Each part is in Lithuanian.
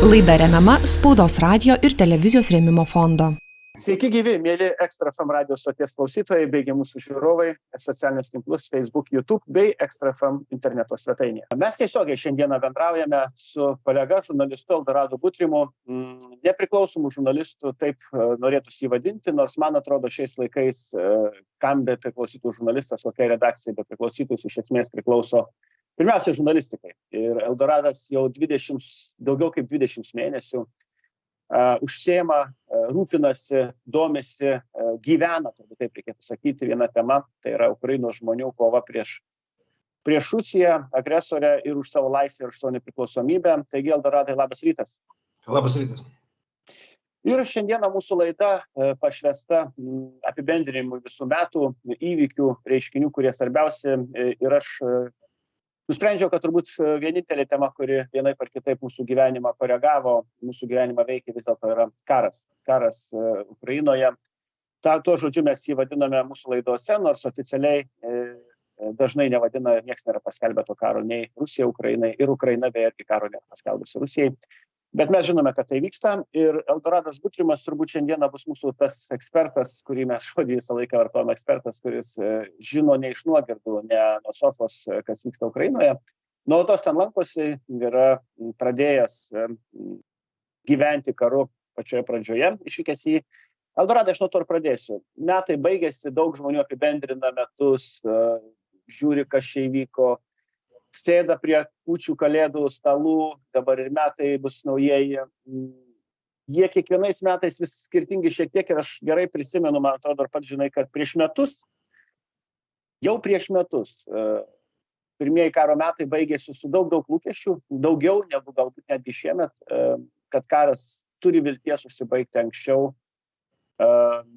Laida remiama Spaudos radijo ir televizijos rėmimo fondo. Sveiki gyvi, mėly Ekstra FM radio stoties klausytojai, bei mūsų žiūrovai, socialinius tinklus, Facebook, YouTube bei Ekstra FM interneto svetainėje. Mes tiesiogiai šiandieną bendraujame su kolega žurnalistu Eldoradu Butrimu, nepriklausomų žurnalistų, taip norėtųsi jį vadinti, nors man atrodo šiais laikais, kam be priklausytų žurnalistas, kokiai redakcijai be priklausytų, iš esmės priklauso pirmiausia žurnalistikai. Ir Eldoradas jau daugiau kaip 20 mėnesių užsiema, rūpinasi, domisi, gyvena, turbūt taip reikėtų sakyti, viena tema, tai yra Ukrainos žmonių kova prieš Rusiją, agresorę ir už savo laisvę ir už savo nepriklausomybę. Taigi, Eldoradai, labas rytas. Labas rytas. Ir šiandieną mūsų laida pašvęsta apibendrinimui visų metų įvykių, reiškinių, kurie svarbiausi, ir aš nusprendžiau, kad turbūt vienintelė tema, kuri vienaip ar kitaip mūsų gyvenimą koregavo, mūsų gyvenimą veikia, vis dėlto yra karas. Karas Ukrainoje. Tuo žodžiu mes jį vadiname mūsų laidose, nors oficialiai dažnai nevadina, nieks nėra paskelbę to karo nei Rusija Ukrainai, ir Ukraina beje irgi karo nėra paskelbusi Rusijai. Bet mes žinome, kad tai vyksta, ir Eldoradas Butrimas turbūt šiandieną bus mūsų tas ekspertas, kurį mes žodį visą laiką vartojame, ekspertas, kuris žino ne iš nuogirdų, ne nuo sofos, kas vyksta Ukrainoje. Nuolatos ten lankosi, yra pradėjęs gyventi karu pačioje pradžioje, išvykęs į Eldoradą. Aš nuo to ir pradėsiu. Metai baigėsi, daug žmonių apibendrina metus, žiūri, kas čia įvyko, sėda prie kūčių kalėdų stalų, dabar ir metai bus naujieji. Jie kiekvienais metais vis skirtingi šiek tiek, ir aš gerai prisimenu, man atrodo, ar pats žinai, kad prieš metus, pirmieji karo metai baigėsi su daug lūkesčių, daugiau negu galbūt netgi šiemet, kad karas turi vilties užsibaigti anksčiau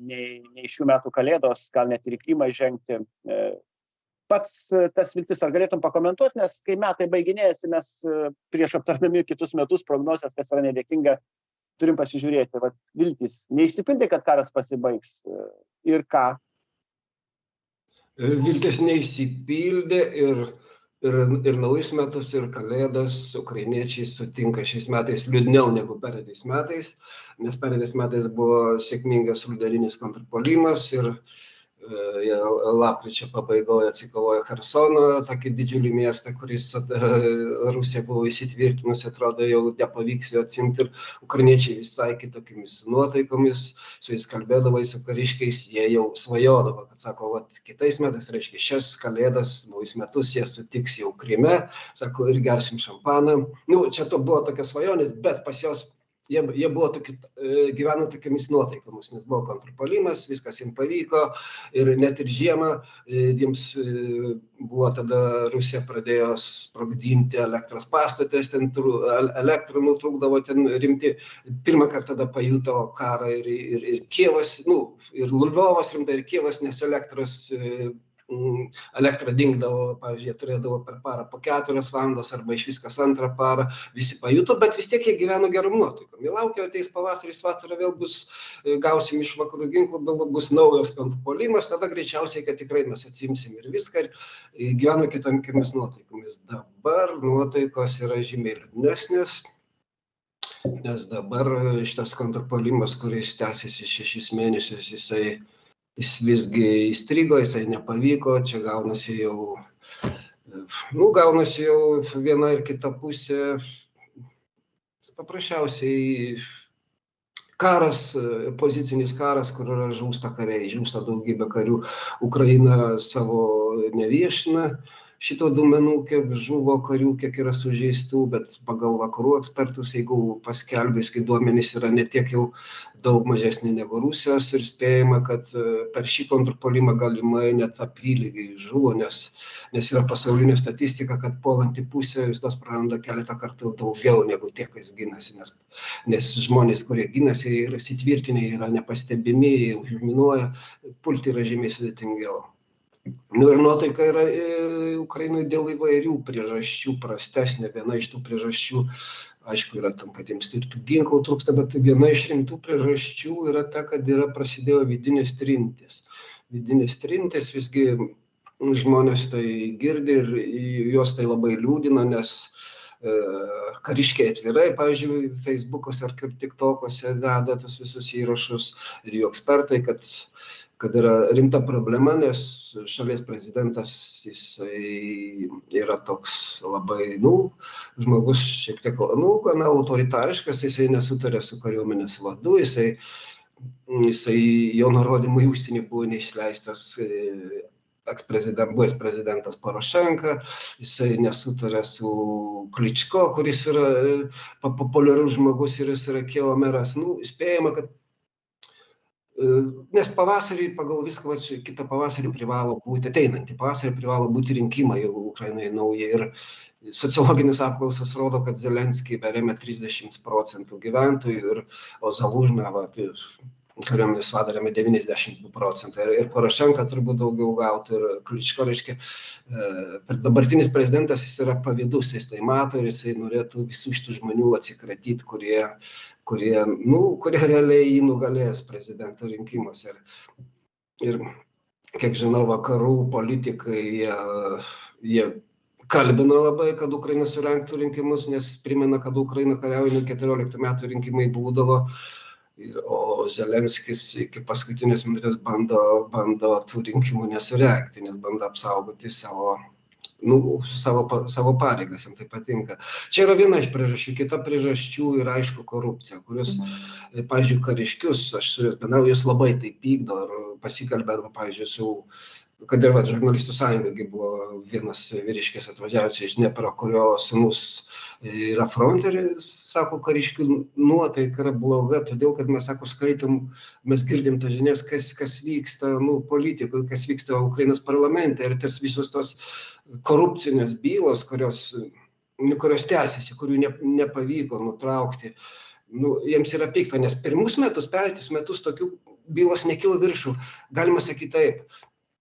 nei šių metų kalėdos, gal net ir į Krymą žengti. Pats tas viltis, ar galėtum pakomentuoti, nes kai metai baiginėjasi, mes prieš aptardami kitus metus prognozes, kas yra nedėkinga, turim pasižiūrėti. Vat, viltis neišsipildė, kad karas pasibaigs, ir ką? Viltis neišsipildė ir naujus metus, ir kalėdas ukrainiečiai sutinka šiais metais liūdniau negu pereitais metais, nes pereitais metais buvo sėkmingas rudeninis kontrpuolimas ir lapkričio pabaigoje atsikovojo Chersoną, tokį didžiulį miestą, kuris Rusija buvo įsitvirtinusi, atrodo, jau nepavyks jo atsimti, ir ukrainiečiai visai kitokiamis nuotaikomis, su jais kalbėdavo, su kariškiais, jie jau svajodavo, kad sako, kitais metais, reiškia, šias kalėdas, naujus metus jie sutiks jau Kryme, sako, ir gersim šampaną. Čia to buvo tokios svajonės, bet pas jos jie buvo gyveno tokiamis nuotaikomis, nes buvo kontrpuolimas, viskas jiems pavyko, ir net ir žiemą jiems buvo tada Rusija pradėjo sprogdinti elektros pastatus, ten elektrą nutrūkdavo, ten rimti. Pirmą kartą tada pajuto karą ir Kijevas, ir Lvovas rimtai, ir Kijevas, nes elektra dingdavo, pavyzdžiui, turėdavo per parą po 4 valandas arba iš viskas antrą parą, visi pajuto, bet vis tiek jie gyveno gerom nuotaikom. Jie laukia, ateis pavasaris, vasara, vėl gausim iš vakarų ginklų, bus naujas kontrpuolimas, tada greičiausiai, kad tikrai mes atsimsim ir viską, ir gyveno kitomis nuotaikomis. Dabar nuotaikos yra žymiai liūdnesnės, nes dabar šitas kontrpuolimas, kuris tęsiasi 6 mėnesius, jis visgi įstrigo, jisai nepavyko, čia gaunasi jau viena ir kita pusė. Paprasčiausiai karas, pozicinis karas, kur žūsta kariai, žūsta daugybė karių. Ukraina savo neviešina šito duomenų, kiek žuvo karių, kiek yra sužeistų, bet pagal vakarų ekspertus, jeigu paskelbės, kai duomenys yra ne tiek jau daug mažesni negu Rusijos, ir spėjama, kad per šį kontrpuolimą galimai net apylygiai žuvo, nes yra pasaulinė statistika, kad puolanti pusė visos praranda keletą kartų daugiau negu tie, kas ginasi, nes žmonės, kurie ginasi, yra įsitvirtinę, yra nepastebimi, užminuoja, pulti yra žymiai sudėtingiau. Ir nuotaika yra Ukrainoje dėl įvairių priežasčių prastesnė. Viena iš tų priežasčių, aišku, yra tam, kad jiems tų ginklų trūksta, bet viena iš rimtų priežasčių yra ta, kad prasidėjo vidinės trintys. Vidinės trintys visgi žmonės tai girdi ir juos tai labai liūdina, nes kariškiai atvirai, pavyzdžiui, Facebook'ose ar TikTok'ose deda tas visus įrašus ir jų ekspertai, kad yra rimta problema, nes šalies prezidentas jisai yra toks labai, žmogus šiek tiek, gana autoritariškas, jisai nesutarė su kariuomenės vadu, jisai jo nurodymai užsienį buvo neišleistas buvęs prezidentas Porošenka, jisai nesutarė su Kličko, kuris yra populiarus žmogus ir jis yra Kijevo meras. Spėjama, kad nes pavasarį pagal viską, kitą pavasarį ateinantį pavasarį privalo būti rinkimai Ukrainoje nauji ir sociologinis apklausas rodo, kad Zelenskį remia 30% gyventojų, o Zalužną, kariuomenės vadą remia 92%. Ir Porošenka turbūt daugiau gautų, ir Kličko, reiškia, dabartinis prezidentas jis yra pavydus, jis tai mato ir jisai norėtų visų šitų žmonių atsikratyti, kurie realiai jį nugalės prezidento rinkimuose. Ir kiek žinau, vakarų politikai, jie kalbina labai, kad Ukraina surengtų rinkimus, nes primena, kad Ukraina kariauja nuo 14 metų rinkimai būdavo. O Zelenskis iki paskutinės minutės bando tų rinkimų nesurengti, nes bando apsaugoti savo pareigas, jam tai patinka. Čia yra viena iš priežasčių, kita priežasčių yra aišku korupcija, kurios, pavyzdžiui, kariškius, aš su jais bendrauju, jis labai tai pykdo ir pasikalbė, pavyzdžiui, kad ir žurnalistų sąjunga buvo vienas vyriškis atvažiavęs iš Dniepro, kurio sūnus yra fronte ir sako, kariškių nuotaika yra bloga, todėl kad mes, skaitom, mes girdim tas žinias, kas vyksta politikoje, kas vyksta Ukrainos parlamente ir tas visos tos korupcinės bylos, kurios tęsiasi, kurių nepavyko nutraukti. Jiems yra pikta, nes pereitus metus tokių bylos nekilo viršų, galima sakyti taip.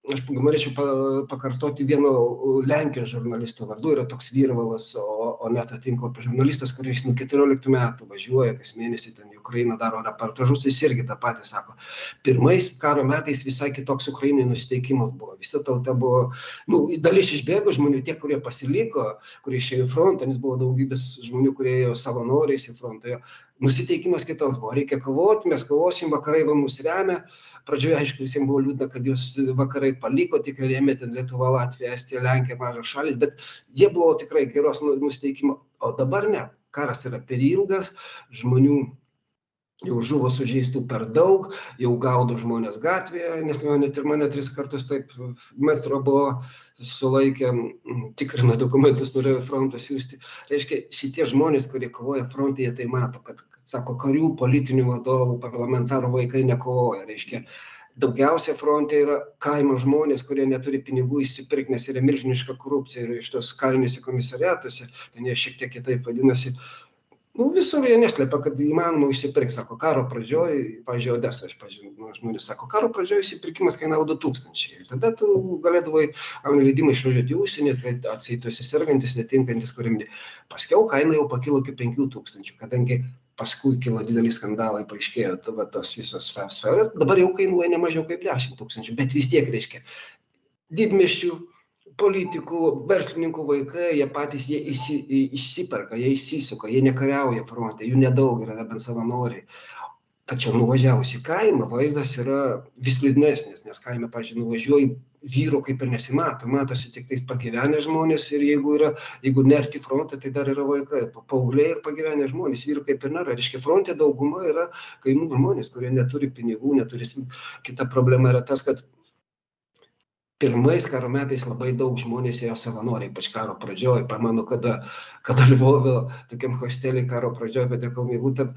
Aš norėčiau pakartoti vieno Lenkijos žurnalisto vardu, yra toks Virvalas, o net tinklapio žurnalistas, kuris nuo 14 metų važiuoja kas mėnesį ten į Ukrainą, daro reportažus, jis irgi tą patį sako. Pirmais karo metais visai kitoks Ukrainai nusiteikimas buvo. Visa tauta buvo, dalis išbėgo žmonių, tie, kurie pasiliko, kurie išėjo į frontą, nes buvo daugybės žmonių, kurie ėjo savanoriais į frontą. Nusiteikimas kitoks buvo, reikia kovoti, mes kovosim, vakarai mus remia. Pradžioje, aišku, visiems buvo liūdna, kad jūs vakarai paliko, tikrai rėmė ten Lietuva, Latvija, Estija, Lenkija, mažos šalis, bet jie buvo tikrai geros nusiteikimo. O dabar ne, karas yra per ilgas, žmonių jau žuvo sužeistų per daug, jau gaudo žmonės gatvėje, nes net ir mane 3 kartus taip metro buvo sulaikę, tikrino dokumentus, norėjo frontą siųsti. Reiškia, šitie žmonės, kurie kovoja fronte, jie tai mato, kad, sako, karių, politinių vadovų, parlamentarų vaikai nekovoja. Reiškia, daugiausia fronte yra kaimo žmonės, kurie neturi pinigų įsipirkti, nes yra milžiniška korupcija ir iš tos karinėse komisariatuose, ten jie šiek tiek kitaip vadinasi. Visur jie neslėpia, kad įmanoma išsipirkti, sako, karo pradžioj, pavyzdžiui, Odesą aš pažinau, žmonės sako, karo pradžioj įsipirkimas kainavo 2000. Ir tada tu galėdavai gauni leidimą išvažiuoti į užsienį, kad atseit sergantis, netinkantis kariuomenei. Paskiau kaina jau pakilo iki 5000, kadangi paskui kilo dideli skandalai, paaiškėjo tos visos sferas, dabar jau kainuoja ne mažiau kaip 10 000, bet vis tiek reiškia didmiesčių politikų, verslininkų vaikai, jie patys išsiperka, jie įsisuka, jie nekariauja fronte, jų nedaug yra, bent savanoriai. Tačiau nuvažiavus į kaimą, vaizdas yra vis liūdnesnis, nes kaime, pavyzdžiui, nuvažiuoji, vyro kaip ir nesimato, matosi tik tais pagyvenę žmonės ir jeigu nerti frontą, tai dar yra vaikai, paaugliai ir pagyvenę žmonės, vyro kaip ir nėra. Reiškia, fronte dauguma yra kaimų žmonės, kurie neturi pinigų, neturi. Kita problema yra tas, kad pirmais karo metais labai daug žmonės ėjo savanoriai, ypač karo pradžioj. Pamenu, kada Lvove tokiam hostelį karo pradžioj patekau miegoti,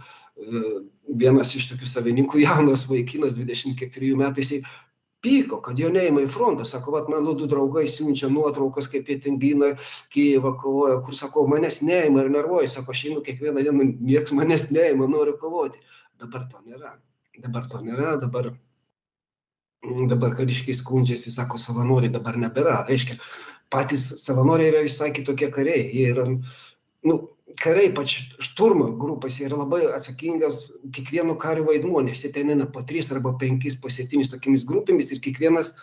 vienas iš tokių savininkų, jaunas vaikinas, 24 metų, jisai pyko, kad jo neima į frontą. Sako, mano 2 draugai siunčia nuotraukas, kaip jie ten gina Kijevą, kovoja, kur, sako, manęs neima ir nervuoja. Sako, aš einu kiekvieną dieną, nieks manęs neima, noriu kovoti. Dabar to nėra. Dabar kariškiai skundžiasi, sako, savanoriai dabar nebėra. Reiškia, patys savanoriai yra visai kitokie kariai. Jie yra, kariai, pač šturmo grupės, jie yra labai atsakingas kiekvieno kario vaidmuo, nes jie ten eina po 3 arba 5, po 7 tokiamis grupėmis ir kiekvienas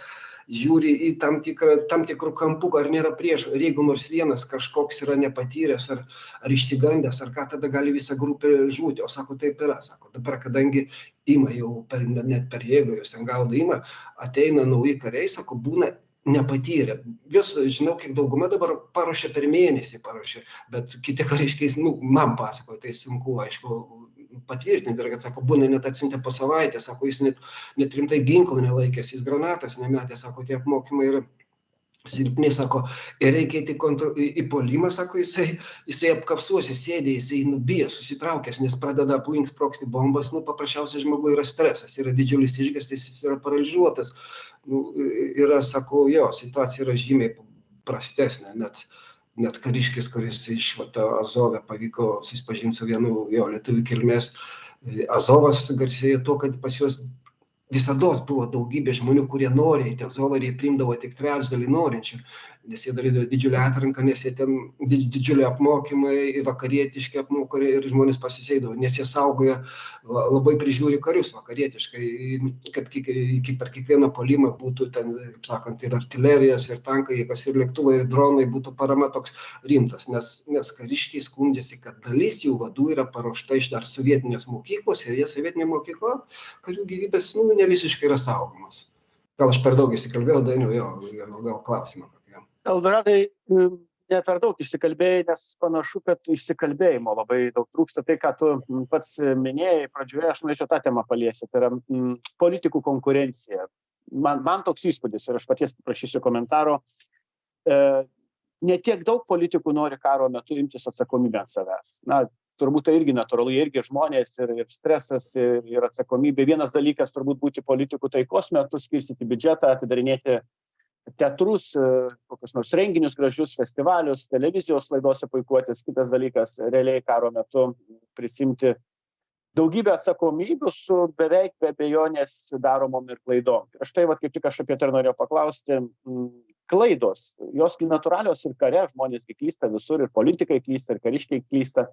žiūri į tam tikrų kampų, ar nėra priešų. Ir jeigu nors vienas kažkoks yra nepatyręs ar išsigandęs, ar ką, tada gali visa grupė žūti. O sako, taip yra. Sako, dabar, kadangi ima jau net per jėgą, jos ten gaudo ima, ateina nauji kariai, sako, būna nepatyrę. Jos, žinau, kiek dauguma dabar paruošė per mėnesį, bet kiti kariškiai, man pasakojo, tai sunku, aišku, patvirtinti, ir kad, sako, būna net atsiuntė po savaitę, sako, jis net rimtai ginklų nelaikęs, jis granatas nemetė, sako, tie apmokymai yra silpni, sako, ir reikia į puolimą, sako, jisai apkapsuosi, sėdė, jisai nubijo, susitraukęs, nes pradeda aplink sprogti bombas, paprasčiausiai žmogui yra stresas, yra didžiulis išgąstis, jis yra paralyžiuotas, yra, sako, jo, situacija yra žymiai prastesnė, net kariškis, kuris iš Azove pavyko susipažinti su vienu jo lietuvių kilmės. Azovas garsėjo to, kad pas juos visados buvo daugybė žmonių, kurie nori į Azovą, ir jie priimdavo tik trečdalį norinčių, nes jie darydavo didžiulę atranką, nes jie ten didžiuliai apmokymai, vakarietiški apmokymai, ir žmonės pasiseidavo, nes jie saugoja, labai prižiūri karius vakarietiškai, kad per kiekvieną puolimą būtų ten, kaip sakant, ir artilerijos, ir tankai, ir lėktuvai, ir dronai, būtų parama toks rimtas, nes kariškiai skundžiasi, kad dalis jų vadų yra paruošta iš dar sovietinės mokyklos, ir jie sovietinė mokykla, karių gyvybės, ne visiškai yra saugomas. Gal aš per daug įsikalbėjau, Dainiau, gal klausimą kokiam. Eldradai, ne per daug išsikalbėjai, nes panašu, kad išsikalbėjimo labai daug trūksta. Tai, ką tu pats minėjai pradžioje, aš norėčiau tą temą paliesti, tai yra politikų konkurencija. Man toks įspūdis, ir aš paties paprašysiu komentaro, ne tiek daug politikų nori karo metu imtis atsakomybę ant savęs. Turbūt tai irgi natūralu, irgi žmonės, ir stresas, ir atsakomybė. Vienas dalykas turbūt būti politikų taikos metu, skirstyti biudžetą, atidarinėti teatrus, kokius nors renginius, gražius festivalius, televizijos laidose puikuotis. Kitas dalykas, realiai karo metu prisimti daugybę atsakomybių su beveik be abejonės daromom ir klaidom. Ir štai, kaip tik aš apie tai norėjau paklausti, klaidos, jos natūralios ir kare, žmonės klysta visur, ir politikai klysta, ir kariškiai klysta.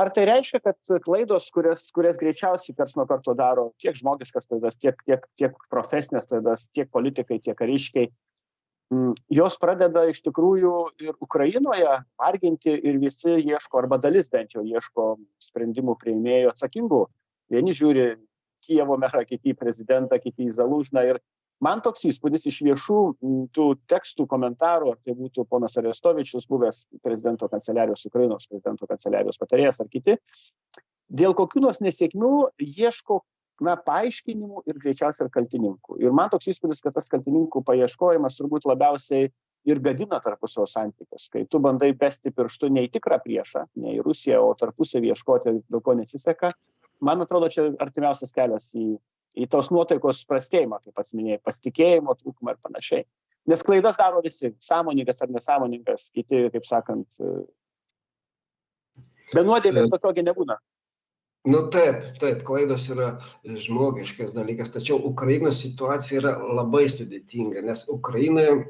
Ar tai reiškia, kad klaidos, kurias greičiausiai karts nuo karto daro tiek žmogiškas klaidas, tiek profesinės klaidas, tiek politikai, tiek kariškiai, jos pradeda iš tikrųjų ir Ukrainoje varginti, ir visi ieško, arba dalis bent jau ieško sprendimų priėmėjų atsakingų. Vieni žiūri Kijevo merą, kiti prezidentą, kiti į Zalužną. Ir man toks įspūdis iš viešų tų tekstų, komentarų, ar tai būtų ponas Arestovičius, buvęs prezidento kanceliarijos, Ukrainos prezidento kanceliarijos patarėjas, ar kiti, dėl kokių nors nesėkmių ieško paaiškinimų ir greičiausiai ir kaltininkų. Ir man toks įspūdis, kad tas kaltininkų paieškojimas turbūt labiausiai ir gadina tarpusavio santykius, kai tu bandai besti pirštu ne į tikrą priešą, ne į Rusiją, o tarpusavį ieškoti, dėl ko nesiseka. Man atrodo, čia artimiausias kelias į tos nuotaikos prastėjimą, kaip pats minėjai, pasitikėjimo trūkumą ir panašiai. Nes klaidas daro visi, sąmoningas ar nesąmoningas, kiti, kaip sakant, be nuodėmės tokio nebūna. Taip, klaidos yra žmogiškas dalykas, tačiau Ukrainos situacija yra labai sudėtinga, nes Ukrainoje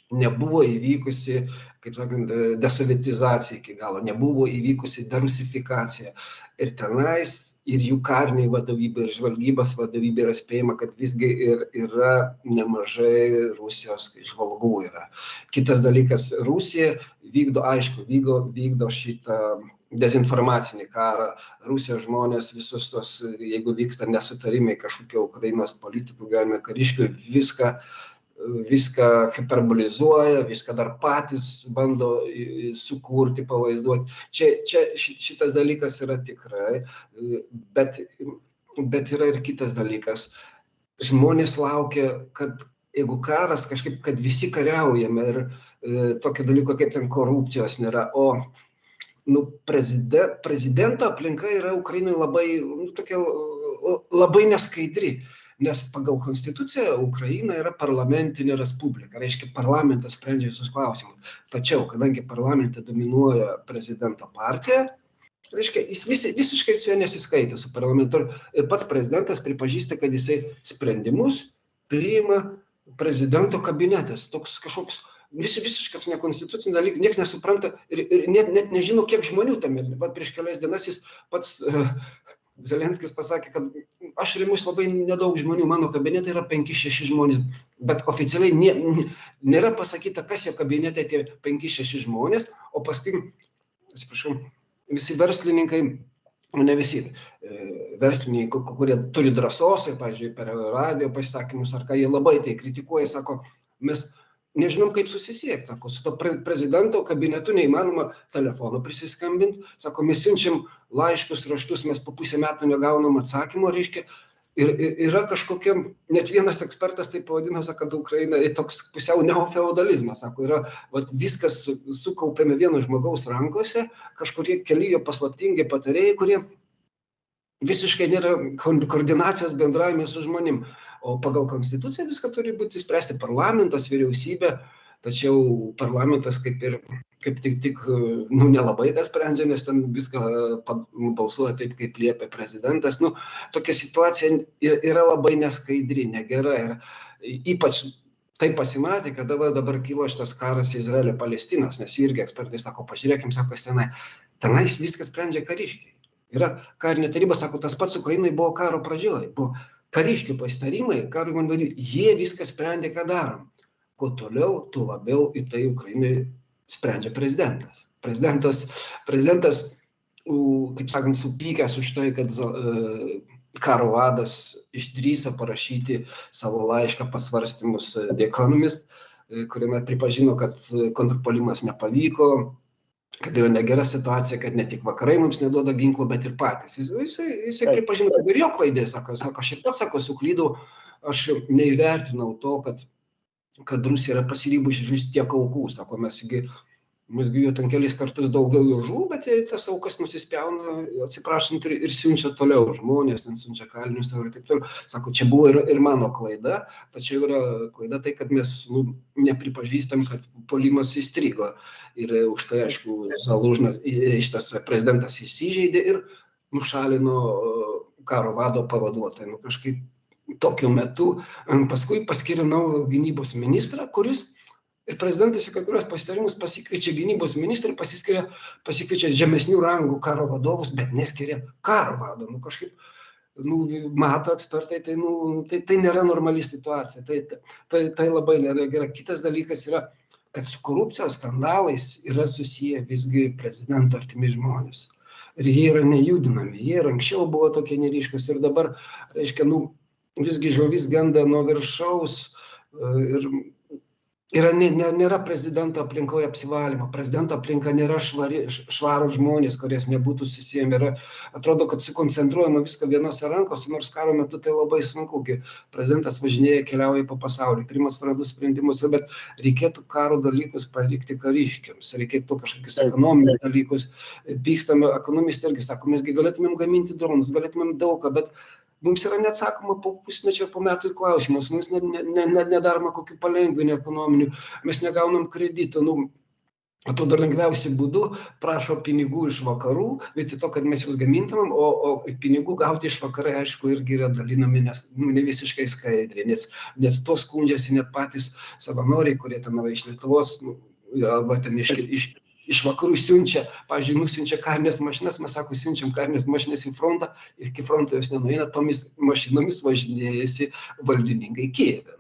nebuvo įvykusi, kaip sakant, desovietizacija iki galo, nebuvo įvykusi derusifikacija. Ir tenais, ir jų kariniai vadovybė, ir žvalgybos vadovybė yra spėjama, kad visgi yra nemažai Rusijos žvalgų yra. Kitas dalykas, Rusija vykdo šitą dezinformacinį karą. Rusijos žmonės visus tos, jeigu vyksta nesutarimai kažkokie Ukrainos politikų, galime kariškių, viską hiperbolizuoja, viską dar patys bando sukurti, pavaizduoti. Čia šitas dalykas yra tikrai, bet yra ir kitas dalykas. Žmonės laukia, kad jeigu karas kažkaip, kad visi kariaujame, ir tokio dalyko kaip ten korupcijos nėra, o prezidento aplinka yra Ukrainoje labai neskaidri. Nes pagal konstituciją Ukraina yra parlamentinė respublika, reiškia parlamentas sprendžia visus klausimus. Tačiau, kadangi parlamente dominuoja prezidento partija, reiškia, jis visiškai su juo nesiskaito su parlamentu. Ir pats prezidentas pripažįsta, kad jisai sprendimus priima prezidento kabinetas. Toks kažkoks visiškas nekonstitucinis dalykas, niekas nesupranta ir net nežino, kiek žmonių tam yra. Prieš kelias dienas jis pats Zelenskis pasakė, kad aš remiuosi labai nedaug žmonių, mano kabinete yra 5-6 žmonės, bet oficialiai nėra pasakyta, kas jo kabinete tie 5-6 žmonės, o paskui, atsiprašau, visi verslininkai, ne visi verslininkai, kurie turi drąsos, ir, pavyzdžiui, per radio pasisakymus, ar ką jie labai tai kritikuoja, sako, mes nežinom, kaip susisiekti, sako, su to prezidento kabinetu neįmanoma telefonu prisiskambinti, sako, mes siunčiam laiškus, raštus, mes po pusę metų negaunam atsakymo, reiškia, ir yra kažkokia, net vienas ekspertas tai pavadino, sako, kad Ukraina toks pusiau neofeudalizmas, sako, yra viskas sukaupiame vieno žmogaus rankose, kažkurie keli jo paslaptingi patarėjai, kurie visiškai nėra koordinacijos bendravime su žmonėm. O pagal konstituciją viską turi būti spręsti parlamentas, vyriausybė, tačiau parlamentas kaip tik nelabai ką sprendžia, nes ten viską balsuoja taip, kaip liepia prezidentas. Tokia situacija yra labai neskaidri, negera ir ypač tai pasimatė, kad dabar kilo šitas karas Izraelio-Palestinos, nes irgi ekspertai sako, pažiūrėkim, sako, tenais viskas sprendžia kariškiai. Yra karinė taryba, sako, tas pats Ukrainai buvo karo pradžioje, buvo kariškių pasitarimai, karo mandarai, jie viską sprendė, ką darom. Kuo toliau, tuo labiau į tai Ukrainai sprendžia prezidentas. Prezidentas, kaip sakant, supykęs už tai, kad karo vadas išdrįso parašyti savo laišką pasvarstymus The Economist, kuriame pripažino, kad kontrpuolimas nepavyko, kad yra negera situacija, kad ne tik vakarai mums neduoda ginklų, bet ir patys. Jisai pripažino, kad ir jo klaidė, sako, aš ir pats, sako, suklydau, aš neįvertinau to, kad Rusija yra pasirybusi vis tiek aukų, sako, mesgi jų ten kelis kartus daugiau jų žuvo, bet tas aukas nusispjauna, atsiprašant, ir siunčia toliau žmonės, ten siunčia kalinius ir taip toliau. Sako, čia buvo ir mano klaida, tačiau yra klaida tai, kad mes nepripažįstam, kad puolimas įstrigo. Ir už tai, aišku, Zalužnas, šitas prezidentas įsižeidė ir nušalino karo vado pavaduotoją. Kažkaip tokiu metu paskui paskyrė naują gynybos ministrą, kuris ir prezidentas į kai kurios pasitarimus pasikviečia gynybos ministrą, pasikviečia žemesnių rangų karo vadovus, bet neskiria karo vado. Kažkaip, mato ekspertai, tai nėra normali situacija. Tai labai nėra gera. Kitas dalykas yra, kad su korupcijos skandalais yra susiję visgi prezidento artimi žmonės. Ir jie yra nejudinami. Jie ir anksčiau buvo tokie neryškus ir dabar, reiškia, visgi žuvis genda nuo viršaus ir nėra prezidento aplinkoje apsivalymo. Prezidento aplinka nėra švarūs žmonės, kurias nebūtų susijęmi. Atrodo, kad sukoncentruojama viską vienose rankose, nors karo metu tai labai sunku. Prezidentas važinėja, keliauja po pasaulį, priima svarbius sprendimus, bet reikėtų karo dalykus palikti kariškiams, reikėtų kažkokius ekonominius dalykus. Pykstame, ekonomistai irgi sako, mesgi galėtumėm gaminti dronus, galėtumėm daugą, bet mums yra neatsakoma po pusmečio, po metų į klausimus, mums nedaroma kokių palengvinimų ekonominių, mes negaunam kredito, atrodo lengviausiu būdu prašo pinigų iš vakarų, vietoj to, kad mes juos gamintumėm, o pinigų gauti iš vakarai, aišku, irgi yra dalinami ne visiškai skaidriai, nes to skundžiasi net patys savanoriai, kurie ten iš Lietuvos, arba ten iš vakarų siunčia, pavyzdžiui, nusiunčia karinės mašinas, mes sako, siunčiam karinės mašinas į frontą, iki fronto jos nenueina, tomis mašinomis važinėjasi valdininkai Kijeve.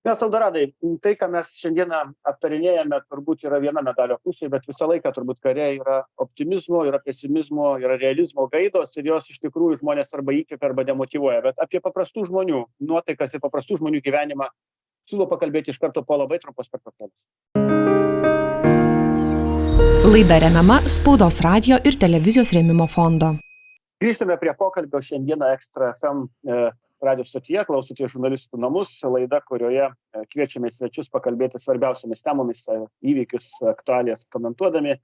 Mes, Eldoradai, tai, ką mes šiandieną aptarinėjame, turbūt yra viena medalio pusė, bet visą laiką turbūt kare yra optimizmo, yra pesimizmo, yra realizmo gaidos ir jos iš tikrųjų žmonės arba įkvepia, arba demotyvuoja. Bet apie paprastų žmonių nuotaikas ir paprastų žmonių gyvenimą siūlau pakalbėti iš karto po labai trumpos pertraukėlės. Laida remiama Spaudos radijo ir televizijos rėmimo fondo. Grįžtame prie pokalbio šiandieną Extra FM radio stotyje, klausote žurnalistų namus, laida, kurioje kviečiame svečius pakalbėti svarbiausiamis temomis, įvykius, aktualijas komentuodami.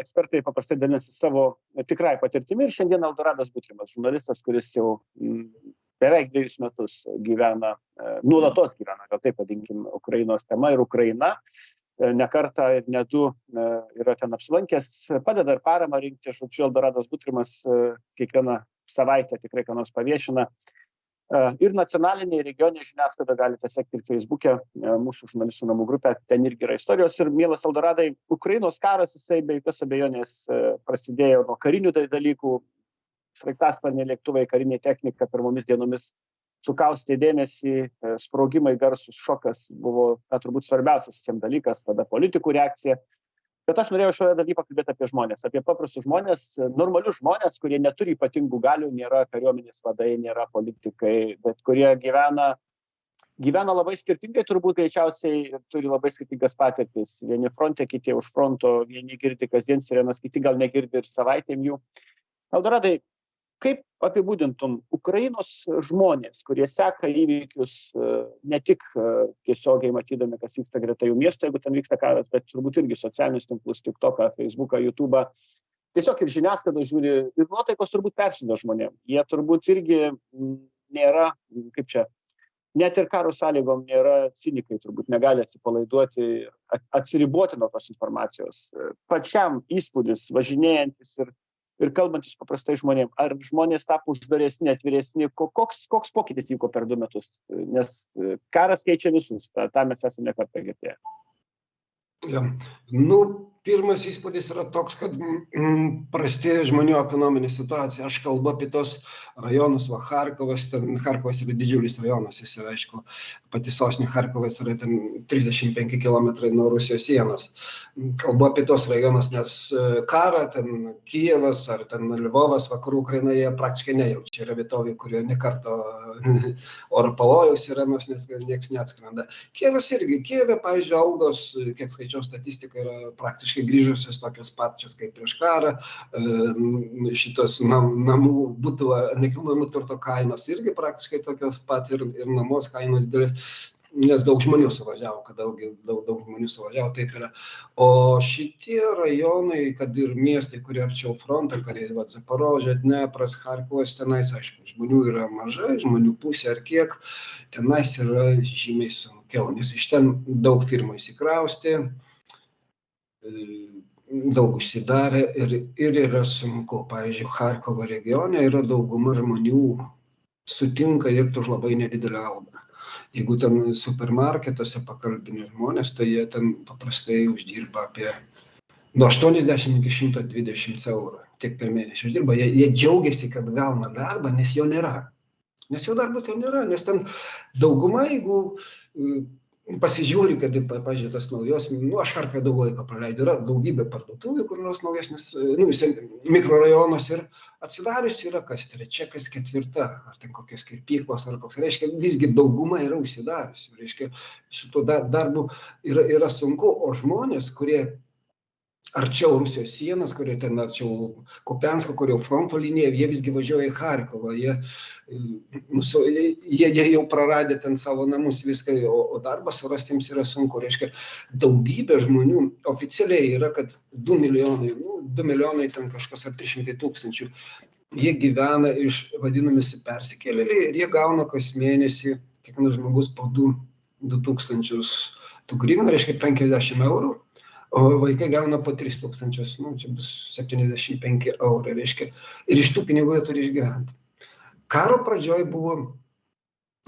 Ekspertai paprastai dalinasi savo tikrai patirtimi ir šiandien Eldoradas Butrimas, žurnalistas, kuris jau beveik 2 metus gyvena, nuolatos gyvena, gal taip vadinkim, Ukrainos tema ir Ukraina. Ne kartą ir ne 2 yra ten apsilankęs, padeda ir paramą rinkti. Žodžiu, Eldoradas Butrimas kiekvieną savaitę tikrai ką nors paviešina. Ir nacionalinė, ir regioninė žiniasklaida galite sekti ir Facebook'e, mūsų žurnalistų namų grupę, ten irgi yra istorijos. Ir mielas Eldoradai, Ukrainos karas, jisai be jokios abejonės prasidėjo nuo karinių dalykų, sraigtasparniai, lėktuvai, karinė technika pirmomis dienomis sukaustė dėmesį, sprogimai, garsus, šokas buvo turbūt svarbiausias visiems dalykas, tada politikų reakcija. Bet aš norėjau šioje dalyje pakalbėti apie žmonės, apie paprastus žmonės, normalius žmonės, kurie neturi ypatingų galių, nėra kariuomenės vadai, nėra politikai, bet kurie gyvena labai skirtingai, turbūt greičiausiai turi labai skirtingas patirtis. Vieni fronte, kiti už fronto, vieni girdi kasdien sirenas, kiti gal negirdi ir savaitėm jų. Aldoradai, kaip apibūdintum Ukrainos žmonės, kurie seka įvykius ne tik tiesiogiai matydami, kas vyksta greta jų miesto, jeigu ten vyksta karas, bet turbūt irgi socialinius tinklus, TikToką, Facebooką, YouTube'ą, tiesiog ir žiniasklaidą žiūri ir nuotaikos turbūt persido žmonėm. Jie turbūt irgi nėra, net ir karo sąlygom nėra cinikai, turbūt negali atsipalaiduoti, atsiriboti nuo tos informacijos. Pačiam įspūdis važinėjantis ir kalbantis paprastai žmonėm, ar žmonės tapo uždaresni, atviresni, koks pokytis vyko per 2 metus, nes karas keičia visus, tą mes esame ne kartą girdėję. Ja. Pirmas įspūdis yra toks, kad prastėja žmonių ekonominė situacija. Aš kalbu apie tos rajonus, Charkovas yra didžiulis rajonas, jis yra, aišku, pati sostinė Charkovas yra ten 35 km nuo Rusijos sienos. Kalbu apie tos rajonus, nes karą, ten Kijevas ar ten Lvovas, vakarų Ukrainoje praktiškai nejaučia. Yra vietovė, kurio nekarto oro pavojaus yra, nors nieks neatskrenda. Kijevas irgi, Kijeve, pavyzdžiui, algos, kiek skaičiau statistiką, yra praktiškai grįžusios tokios pačios kaip prieš karą, šitos namų būtų nekilnojamo turto kainos irgi praktiškai tokios pat ir nuomos kainos didelės, nes daug žmonių suvažiavo, kad daug žmonių suvažiavo, taip yra. O šitie rajonai, kad ir miestai, kurie arčiau fronto, kurie Zaporožė, Dnepras, Charkovas, tenais, aišku, žmonių yra mažai, žmonių pusė ar kiek, tenais yra žymiai sunkiau, nes iš ten daug firmų įsikraustė, daug užsidarė ir yra sunku. Pavyzdžiui, Charkovo regione yra dauguma žmonių sutinka dirbti už labai nedidelę algą. Jeigu ten supermarketuose pakalbini žmonės, tai jie ten paprastai uždirba apie nuo 80 iki 120 eurų tiek per mėnesį uždirba. Jie džiaugiasi, kad gauna darbą, nes jo nėra. Nes jo darbo ten nėra, nes ten dauguma, jeigu pasižiūri, kad, pažiūrėjau, tas naujos, aš Charkovą daug laiko praleidžiu, yra daugybė parduotuvių, kur nors naujesnis, mikrorajonos ir atsidarius yra kas 3, kas 4, ar ten kokios kirpyklos, ar koks, reiškia, visgi dauguma yra užsidariusi, reiškia, šito darbu yra sunku, o žmonės, kurie arčiau Rusijos sienos, kurie ten arčiau Kupiansko, kurie fronto linija, jie visgi važiuoja į Charkovą, jie jau praradė ten savo namus viską, o darbas surasti jiems yra sunku. Reiškia, daugybė žmonių oficialiai yra, kad 2 milijonai ten kažkas ar 300 tūkstančių, jie gyvena iš vadinamisi persikėlėliai ir jie gauna kas mėnesį, kiekvienas žmogus po 2000 tų grivnų, reiškia 50 eurų. O vaikai gauna po 3000, čia bus 75 eurai, reiškia, ir iš tų pinigų jie turi išgyventi. Karo pradžioj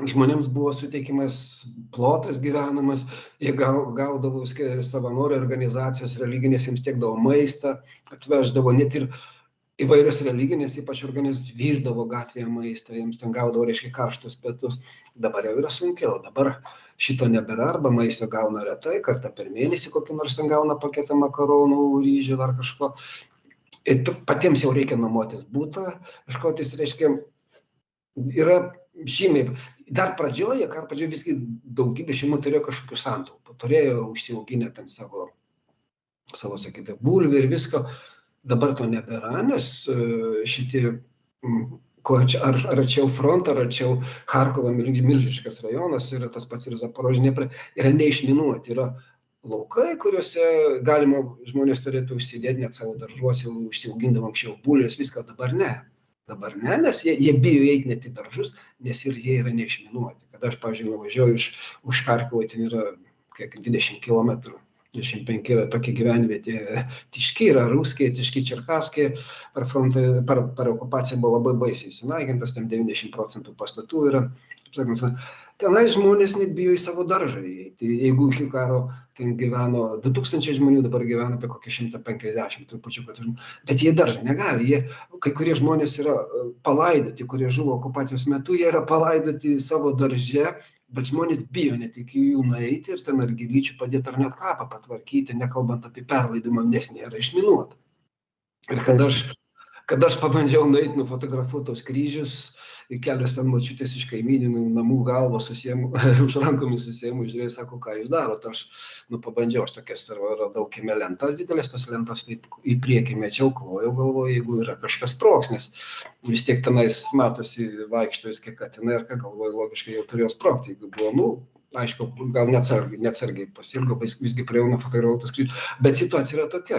žmonėms buvo suteikimas plotas gyvenamas, jie gaudavo savanorių organizacijos religinės, jiems tiekdavo maistą, atveždavo net ir įvairios religinės, ypač organizacijos, virdavo gatvėje maistą, jiems ten gaudavo, reiškia, karštus pietus. Dabar jau yra sunkiau, dabar šito nebėra, arba maisto gauna retai, kartą per mėnesį kokį nors ten gauna paketą makaronų, ryžių, dar kažko. Ir patiems jau reikia nuomotis būtą, kažkotis, reiškia, yra žymiai. Dar pradžioje visgi daugybė šeimų turėjo kažkokių santaupų, turėjo užsiauginę ten savo sakyti, bulvių ir visko. Dabar to nebėra, nes šitie, ar arčiau fronto, ar arčiau Charkovo milžiniškas rajonas, yra tas pats ir Zaporožė, yra neišminuoti, yra laukai, kuriuose galima žmonės turėtų užsidėti net savo daržuose, užsiaugindavo anksčiau bulves, viską, dabar ne. Dabar ne, nes jie bijo eiti net į daržus, nes ir jie yra neišminuoti. Kada aš, pavyzdžiui, nuvažiuoju už Charkovo, ten yra 20 km. 25 yra tokia gyvenvietė, Tiški yra ruskiai, Tiški Čerkaskiai, per okupaciją buvo labai baisiai sunaikintas, ten 90% pastatų yra. tenai žmonės net bijo į savo daržą įeiti. Jeigu iki karo ten gyveno 2000 žmonių, dabar gyvena apie kokį 150 trupučiuką žmonių. Bet jie daržą negali. Kai kurie žmonės yra palaidoti, kurie žuvo okupacijos metu, jie yra palaidoti savo darže, bet žmonės bijo net iki jų nueiti ir ten ar gėlyčių padėti, ar net kapą patvarkyti, nekalbant apie perlaidumą, nes nėra išminuota. Ir kada aš pabandžiau nueiti, nufotografuoti tos kryžius, kelios ten močiutės iš kaimyninių namų galvos už rankomis susiėmų, žiūrėjau, sako, ką jūs darot. Aš pabandžiau, aš tokias radau kieme lentas didelės, tas lentas taip į priekį mečiau, klojau, galvoju, jeigu yra kažkas sprogs, nes vis tiek tenais matosi vaikštojus kiek katinai, ir ką galvoju, logiškai jau turėjo sprogti, jeigu buvo, aišku, gal neatsargiai pasielgiau, visgi praėjau nufotografavau tos kryžius, bet situacija yra tokia,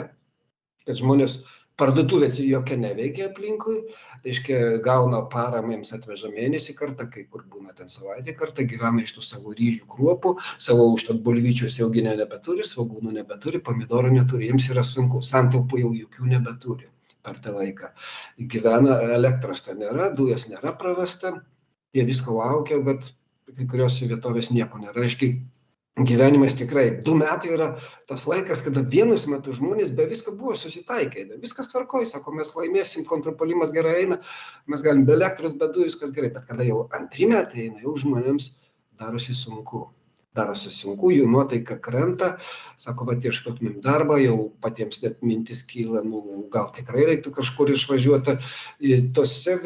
kad žmonės parduotuvės jokia neveikia aplinkui, reiškia, gauna paramą, jiems atveža mėnesį kartą, kai kur būna ten savaitę kartą, gyvena iš tų savo ryžių kruopų, savo užtat bulvyčių siauginę nebeturi, svogūnų nebeturi, pomidorų neturi, jiems yra sunku, santaupų jau jokių nebeturi per tą laiką. Gyvena, elektros ten nėra, dujas nėra pravesta, jie visko laukia, bet kai kuriuose vietovės nieko nėra, reiškia, gyvenimas tikrai 2 metai yra tas laikas, kada vienus metus žmonės be visko buvo susitaikę, viskas tvarkoj, sako, mes laimėsim, kontrpuolimas gerai eina, mes galim be elektros, be dujų, viskas gerai, bet kada jau 2 metai eina, jau žmonėms darosi sunku, jų nuotaika krenta, sako, va, ieškotumėm darbą, jau patiems net mintis kyla, gal tikrai reiktų kažkur išvažiuoti, tose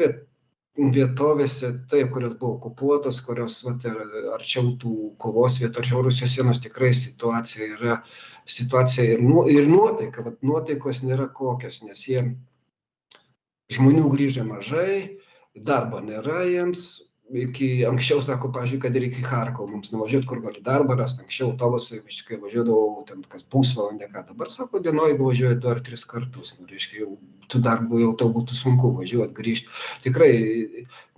vietovėse, taip, kurios buvo okupuotos, kurios arčiau tų kovos vietų, arčiau Rusijos sienos, tikrai situacija ir nuotaika, nuotaikos nėra kokios, nes jie žmonių grįžę mažai, darbo nėra jiems, anksčiau, sako, pavyzdžiui, kad ir iki Charkovo mums nuvažiuoti, kur gali darbą rasti, anksčiau autobusai, kai važiuodavau ten kas pusvalandį, ką dabar, sako, dienoje važiuoju 2 ar 3 kartus, reiškia, jau tų darbų jau tau būtų sunku važiuoti, grįžti. Tikrai,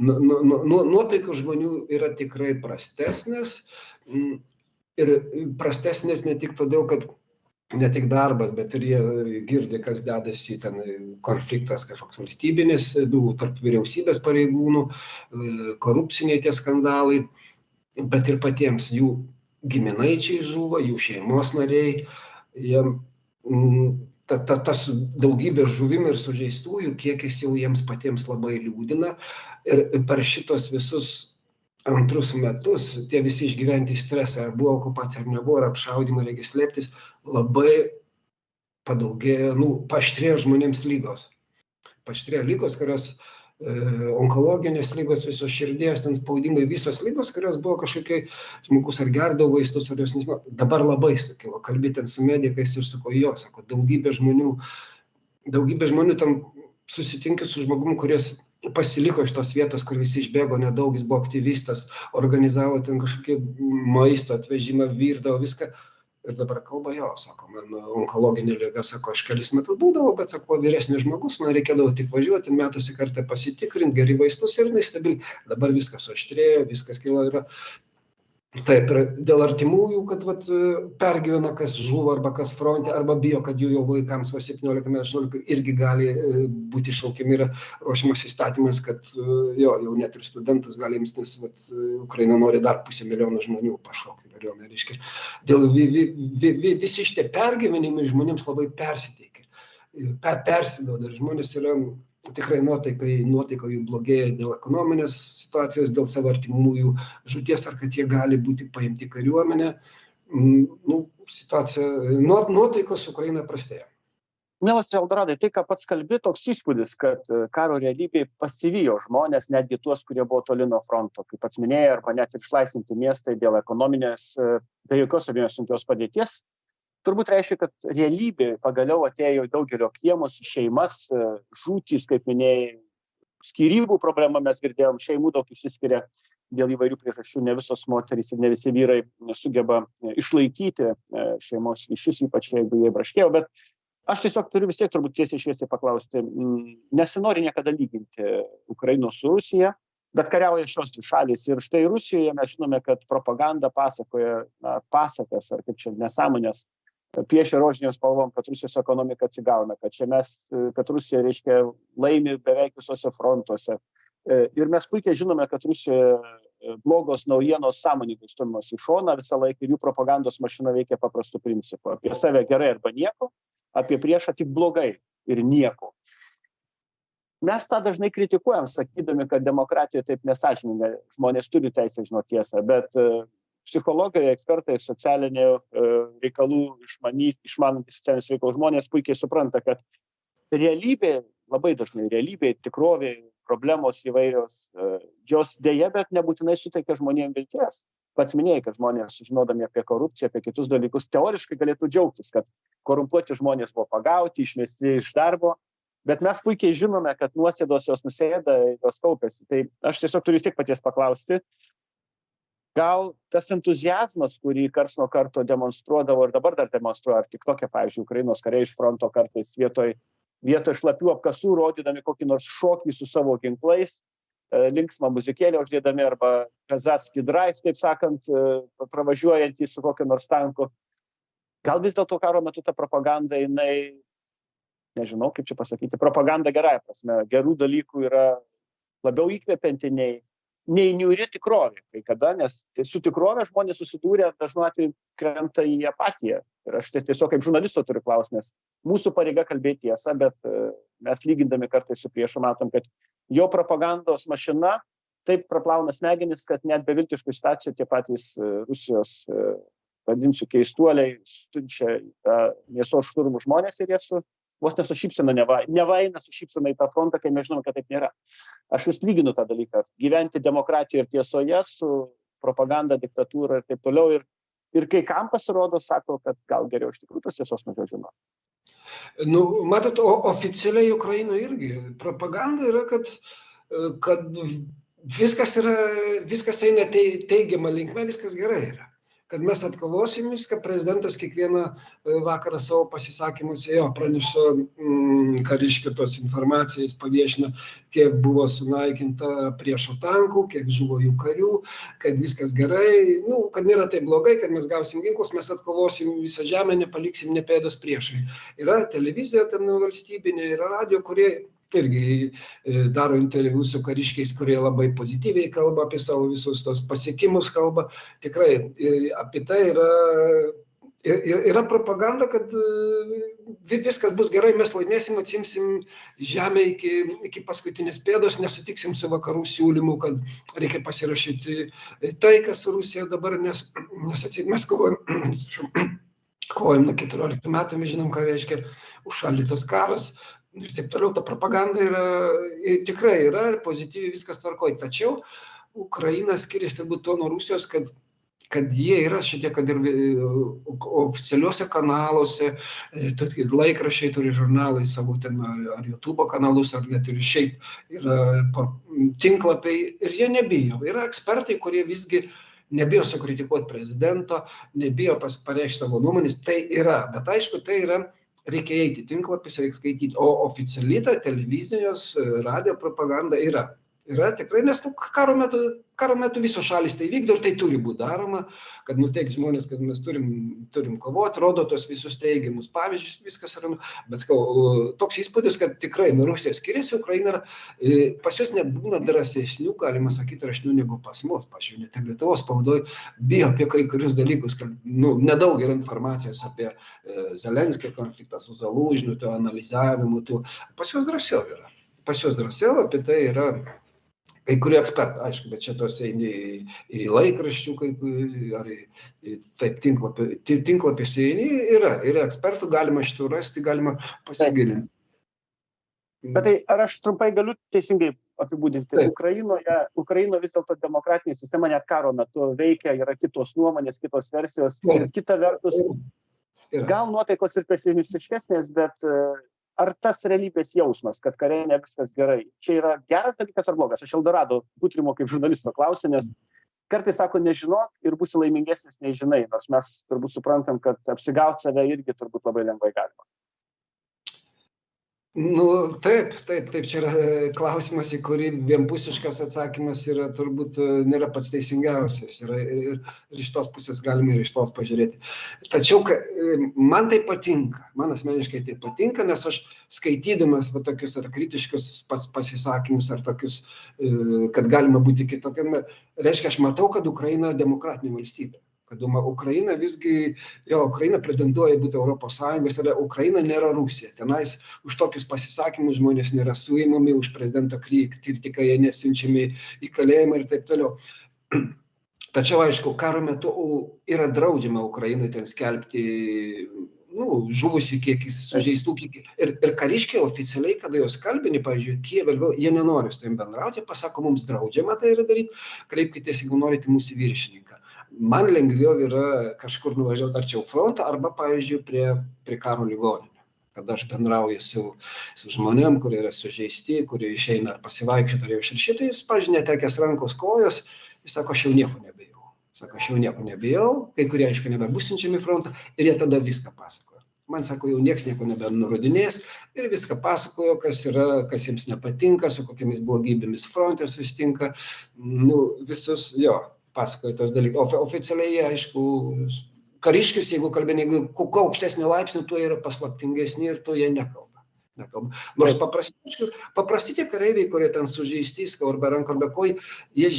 nuotaikos žmonių yra tikrai prastesnės ir prastesnės ne tik todėl, kad ne tik darbas, bet ir jie girdi, kas dedasi ten konfliktas kažkoks valstybinis, tarp vyriausybės pareigūnų, korupciniai tie skandalai, bet ir patiems jų giminaičiai žuvo, jų šeimos nariai, tas daugybė žuvimų ir sužeistųjų kiekis jau jiems patiems labai liūdina ir per šitos visus antrus metus, tie visi išgyventi stresą, ar buvo okupacija, ar nebuvo, ar apšaudymai, reikia slėptis, labai padaugėjo, paaštrėjo žmonėms lygos. Paaštrėjo lygos, kurios onkologinės lygos, visos širdies, ten spaudimai, visos lygos, kurios buvo kažkokiai, žmogus ar gerdavo vaistus, ar jos nesmėjo. Dabar labai, sakau, kalbėti su medikais ir sako, sako, daugybė žmonių ten susitinki su žmogum, kuris pasiliko iš tos vietos, kur visi išbėgo, nedaug, jis buvo aktyvistas, organizavo ten kažkokį maisto atvežimą, virdavo viską. Ir dabar kalba, sako, man onkologinė liga, sako, aš kelis metus būdavau, bet, sako, vyresnis žmogus, man reikėdavo tik važiuoti, metusi kartą pasitikrinti, geri vaistus ir nestabili. Dabar viskas aštrėjo, viskas kilo yra. Taip, ir dėl artimųjų, kad pergyvena, kas žuvo arba kas fronte, arba bijo, kad jų jau vaikams 17-18 irgi gali būti šaukiami, yra ruošiamas įstatymas, kad jau net ir studentas gali imtis, nes Ukraina nori dar 500 000 žmonių pašaukti kariuomenę, reiškia. Dėl visi šitie pergyvenimai žmonėms labai persiteikia, persiduoda ir žmonės yra tikrai nuotaika jų blogėja dėl ekonominės situacijos, dėl savo artimųjų žūties, ar kad jie gali būti paimti kariuomenę. Situacija, nuotaikos Ukraina prastėja. Mielas Eldoradai, tai, ką pats kalbi, toks įspūdis, kad karo realybėje pasivijo žmonės, netgi tuos, kurie buvo toli nuo fronto, kaip pats minėjai, arba net ir išlaisvinti miestai dėl ekonominės, be jokios abejonės sunkios padėties. Turbūt reiškia, kad realybė pagaliau atėjo į daugelio kiemus, šeimas, žūtys, kaip minėjai, skyrybų problemą mes girdėjom, šeimų daug išsiskiria dėl įvairių priežasčių, ne visos moterys ir ne visi vyrai sugeba išlaikyti šeimos ryšius, ypač jeigu jie braškėjo, bet aš tiesiog turiu vis tiek turbūt tiesiai šviesiai paklausti, nesinori niekada lyginti Ukrainos su Rusija, bet kariauja šios dvi šalys ir štai Rusijoje mes žinome, kad propaganda pasakoja pasakas ar kaip čia nesąmonės, piešia rožinėm spalvom, kad Rusijos ekonomika atsigauna, kad Rusija, reiškia, laimi beveik visose frontuose, Ir mes puikiai žinome, kad Rusijoje blogos naujienos sąmoningai stumiamos į šoną visą laiką ir jų propagandos mašina veikia paprastu principu. Apie save gerai arba nieko, apie priešą tik blogai ir nieko. Mes tą dažnai kritikuojam, sakydami, kad demokratija taip nesąžininga, žmonės turi teisę žinoti tiesą, bet psichologai, ekspertai, socialinių reikalų, išmanantys socialinius reikalus žmonės puikiai supranta, kad realybė, labai dažnai realybė, tikrovė, problemos įvairios, jos dėja, bet nebūtinai suteikia žmonėms vilties. Pats minėjai, kad žmonės, žinodami apie korupciją, apie kitus dalykus, teoriškai galėtų džiaugtis, kad korumpuoti žmonės buvo pagauti, išmesti iš darbo, bet mes puikiai žinome, kad nuosėdos jos nusėda, jos kaupiasi. Tai aš tiesiog turiu tiek paties paklausti, gal tas entuziazmas, kurį karts nuo karto demonstruodavo ir dabar dar demonstruoja, ar tik tokia, pavyzdžiui, Ukrainos kariai iš fronto kartais vietoj šlapių apkasų, rodydami kokį nors šokį su savo ginklais, linksmą muzikėlę uždėdami arba kazatskį drive, taip sakant, pravažiuojantį su kokiu nors tanku. Gal vis dėlto karo metu ta propaganda, jinai, nežinau, kaip čia pasakyti, propaganda gerąja prasme, gerų dalykų yra labiau įkvepianti nei niūri tikrovė. Kai kada, nes su tikrovė žmonės susidūrė, dažnu atveju krenta į apatiją. Ir aš tiesiog kaip žurnalisto turiu klausimą, nes mūsų pareiga kalbėti tiesą, bet mes lygindami kartais su priešu matom, kad jo propagandos mašina taip praplauna smegenis, kad net beviltiškų situacijų tie patys Rusijos, vadinsiu, keistuoliai, siunčia mėsos šturmų žmonės ir jie vos nesušypsina, nevaina sušypsina į tą frontą, kai mes žinom, kad taip nėra. Aš vis lyginu tą dalyką. Gyventi demokratijoje ir tiesoje su propaganda, diktatūra ir taip toliau. Ir kai kam pasirodo, sako, kad gal geriau iš tikrųjų tos tiesos mažiau žino. Nu, matot, oficialiai Ukrainoje irgi propaganda yra, kad viskas eina teigiama linkme, viskas gerai yra. Kad mes atkovosim viską, prezidentas kiekvieną vakarą savo pasisakymuose praneša, kariškių tos informacijos paviešina, kiek buvo sunaikinta priešo tankų, kiek žuvo jų karių, kad viskas gerai, kad nėra taip blogai, kad mes gausim ginklus, mes atkovosim visą žemę, nepaliksim ne pėdos priešai. Yra televizija ten valstybinė, yra radio, kurie irgi daro interviu su kariškiais, kurie labai pozityviai kalba apie savo visus tos pasiekimus, kalba. Tikrai apie tai yra propaganda, kad viskas bus gerai, mes laimėsim, atsimsim žemę iki paskutinės pėdos, nesutiksim su vakarų siūlymu, kad reikia pasirašyti taiką su Rusija dabar, nes mes kovojam nuo 14 metų, mes žinom, ką reiškia užšaldytas karas. Ir taip toliau, ta propaganda tikrai yra pozityviai, viskas tvarkoj. Tačiau Ukraina skiriasi turbūt tuo nuo Rusijos, kad jie yra šitie, kad ir oficialiuose kanaluose, laikraščiai turi žurnalai savo ten, ar YouTube kanalus, ar net ir šiaip yra tinklapiai ir jie nebijo. Yra ekspertai, kurie visgi nebijo sukritikuoti prezidento, nebijo pareikšti savo nuomonės, tai yra, bet aišku, tai yra reikia eiti tinklapis, reikia skaityti, o oficialiai ta televizijos, radio propaganda yra. Yra tikrai, nes karo metu visos šalys tai vykdo ir tai turi būti daroma, kad nuteikti žmonės, kad mes turim kovoti, rodo tos visus teigiamus pavyzdžius, viskas yra. Bet toks įspūdis, kad tikrai nuo Rusijos skiriasi Ukraina, pas juos net būna drąsesnių, galima sakyti, rašnių negu pas mus. Pavyzdžiui, net ir Lietuvos spaudoj bijo apie kai kurius dalykus, kad nedaug yra informacijos apie Zelenskio konfliktą su Zalužniu, to analizavimu. Pas juos drąsiau yra. Pas juos drąsiau apie tai yra kai kurie ekspertai, aišku, bet čia tos eini į laikraščių, ar taip tinklapis eini, yra ekspertų, galima šitų rasti, galima pasigilinti. Bet tai ar aš trumpai galiu teisingai apibūdinti? Ukrainoje vis dėlto demokratinė sistema net karo metu veikia, yra kitos nuomonės, kitos versijos. Ir kita vertus, gal nuotaikos ir pesimistiškesnės, bet ar tas realybės jausmas, kad kare ne viskas gerai, čia yra geras dalykas ar blogas? Aš Eldorado Butrimo kaip žurnalisto klausiu, nes kartais sako nežinok ir būsi laimingesnis nei žinai, nors mes turbūt suprantam, kad apsigauti save irgi turbūt labai lengvai galima. Taip, čia yra klausimas, į kurį vienpusiškas atsakymas yra turbūt nėra pats teisingiausias. Ir iš tos pusės galime ir iš tos pažiūrėti. Tačiau man tai patinka, man asmeniškai tai patinka, nes aš skaitydamas tokius ar kritiškus pasisakymus, ar tokius, kad galima būti kitokiam, reiškia, aš matau, kad Ukraina demokratinė valstybė. Kad Ukraina visgi, Ukraina pretenduoja būti Europos Sąjungos, ir Ukraina nėra Rusija. Tenais už tokius pasisakymus žmonės nėra suimami, už prezidento kritiką jie nesiunčiami į kalėjimą ir taip toliau. Tačiau, aišku, karo metu yra draudžiama Ukrainai ten skelbti žuvusių kiekis, sužeistų kiekis. Ir kariškiai oficialiai, kada jos kalbini, pavyzdžiui, Kijeve, jie nenori su tavim bendrauti, pasako, mums draudžiama tai yra daryti, kreipkitės, jeigu norite, mūsų viršininką. Man lengviau yra kažkur nuvažiuoti arčiau frontą arba, pavyzdžiui, prie karo ligoninių. Kada aš bendrauju su žmonėm, kurie yra sužeisti, kurie išeina ar pasivaikščioti, ar jau išrašyti, jis, pavyzdžiui, netekęs rankos kojos, jis sako, aš jau nieko nebijau. Kai kurie, aišku, nebebus siunčiami frontą ir jie tada viską pasakoja. Man sako, jau nieks nieko nebenurodinės ir viską pasakojo, kas jiems nepatinka, su kokiamis blogybėmis fronte susitinka, visus, pasakoja tos dalykus. Oficialiai, aišku, kariškius, jeigu kalbė, kuo aukštesnio laipsnio, tuo yra paslaptingesni ir tuo jie nekalba. Nors paprasti tie kareiviai, kurie ten sužeisti, arba ranko, arba kojai, jie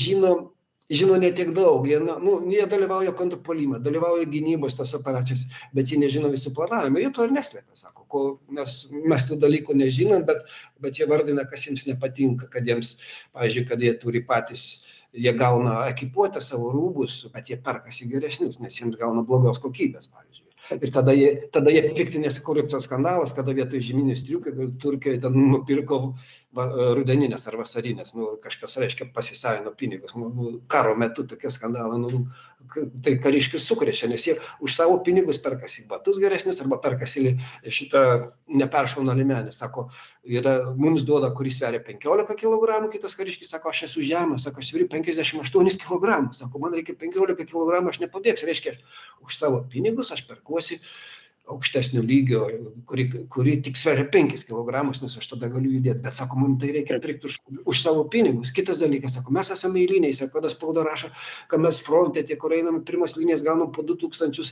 žino ne tiek daug. Jie dalyvauja kontrpuolime, dalyvauja gynybos tas operacijos, bet jie nežino visų planavimų. Jie to ir neslėpia, sako. Mes tų dalykų nežinom, bet jie vardina, kas jiems nepatinka, kad jiems, pavyzdžiui, kad jie turi patys, jie gauna ekipuotę savo rūbus, bet jie perkasi geresnius, nes jiems gauna blogos kokybės, pavyzdžiui. Ir tada jie piktinėsi korupcijos skandalas, kada vietoj žieminio striukio Turkijoje ten nupirko rudeninės ar vasarinės, kažkas reiškia pasisavino pinigus. Karo metu tokie skandalai, tai kariškius sukrečia, nes jie už savo pinigus perkasi batus geresnius arba perkasi šitą neperšauna liemenį. Sako, mums duoda, kuris sveria 15 kg, kitas kariškis sako, aš esu žemas, sako, aš sveriu 58 kg, sako, man reikia 15 kg, aš nepabėgsiu, reiškia, už savo pinigus aš perkuosi aukštesnio lygio, kuri tik sveria 5 kg, nes aš tada galiu judėti, bet sako, man tai reikia pirkti už savo pinigus. Kitas dalykas, sako, mes esame eiliniai, sako, kada spauda rašo, kad mes fronte, tie, kur einam pirmas linijas, gaunam po 2000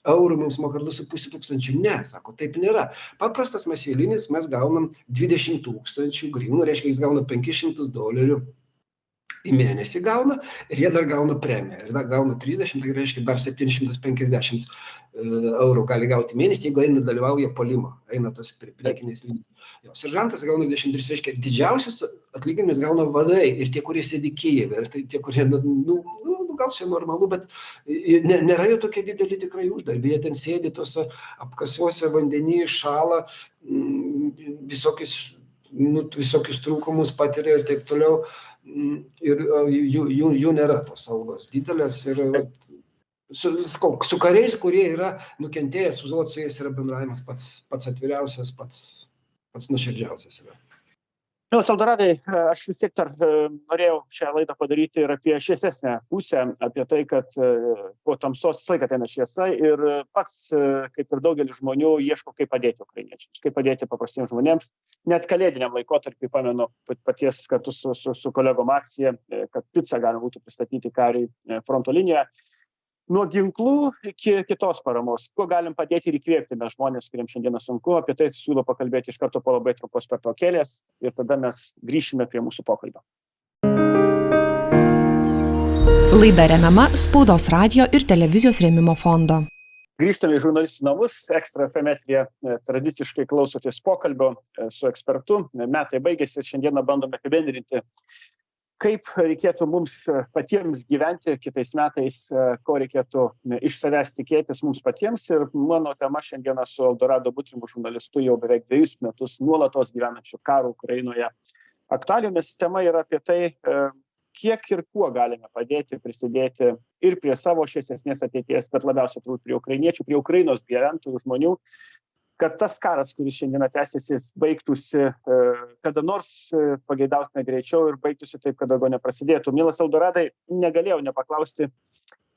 eurų, mums moka 2500. Ne, sako, taip nėra. Paprastas mes eilinis, mes gaunam 20 000 grynų, reiškia, jis gauna $500 į mėnesį gauna ir jie dar gauna premiją. Ir dar gauna 30, tai reiškia dar 750 eurų gali gauti mėnesį, jeigu dalyvauja puolimo, eina tos priekinės linijos. Seržantas gauna 23, reiškia didžiausias atlyginimas gauna vadai ir tie, kurie sėdi Kijeve, ir tie, kurie, gal čia normalu, bet nėra jau tokie dideli tikrai uždarbiai, jie ten sėdi tose apkasuose, vandenį šąla, visokius trūkumus patiria ir taip toliau. Ir jų nėra tos algos didelės ir su kariais, kurie yra nukentėję, su jais yra bendravimas pats atviriausias, pats nuoširdžiausias yra. Saldoradai, aš vis tiek norėjau šią laidą padaryti ir apie šviesesnę pusę, apie tai, kad po tamsos visą laiką ateina šviesa ir pats, kaip ir daugelis žmonių, ieško, kaip padėti ukrainiečiams, kaip padėti paprastiems žmonėms. Net kalėdiniam laikotarpiu, pamenu, paties kartu su kolegom akcija, kad picą galima būtų pristatyti kariui fronto linijoje. Nuo ginklų iki kitos paramos, kuo galim padėti ir įkvėpti mes žmonės, kuriems šiandieną sunku, apie tai siūlau pakalbėti iš karto po labai trumpos pertraukėlės ir tada mes grįšime prie mūsų pokalbio. Laida remiama Spaudos radijo ir televizijos rėmimo fondo. Grįžtame į žurnalistų namus, Ekstra FM eteryje tradiciškai klausotės pokalbio su ekspertu. Metai baigėsi ir šiandieną bandome apibendrinti, kaip reikėtų mums patiems gyventi kitais metais, ko reikėtų iš savęs tikėtis mums patiems. Ir mano tema šiandieną su Eldorado Butrimu žurnalistu jau beveik 2 metus nuolatos gyvenančiu karo Ukrainoje aktualijomis. Tema yra apie tai, kiek ir kuo galime padėti, prisidėti ir prie savo šviesesnės ateities, bet labiausiai turbūt prie ukrainiečių, prie Ukrainos gyventojų žmonių, kad tas karas, kuris šiandieną tęsiasi, baigtųsi kada nors pageidautina greičiau ir baigtųsi taip, kad daugiau neprasidėtų. Mielas Eldoradai, negalėjau nepaklausti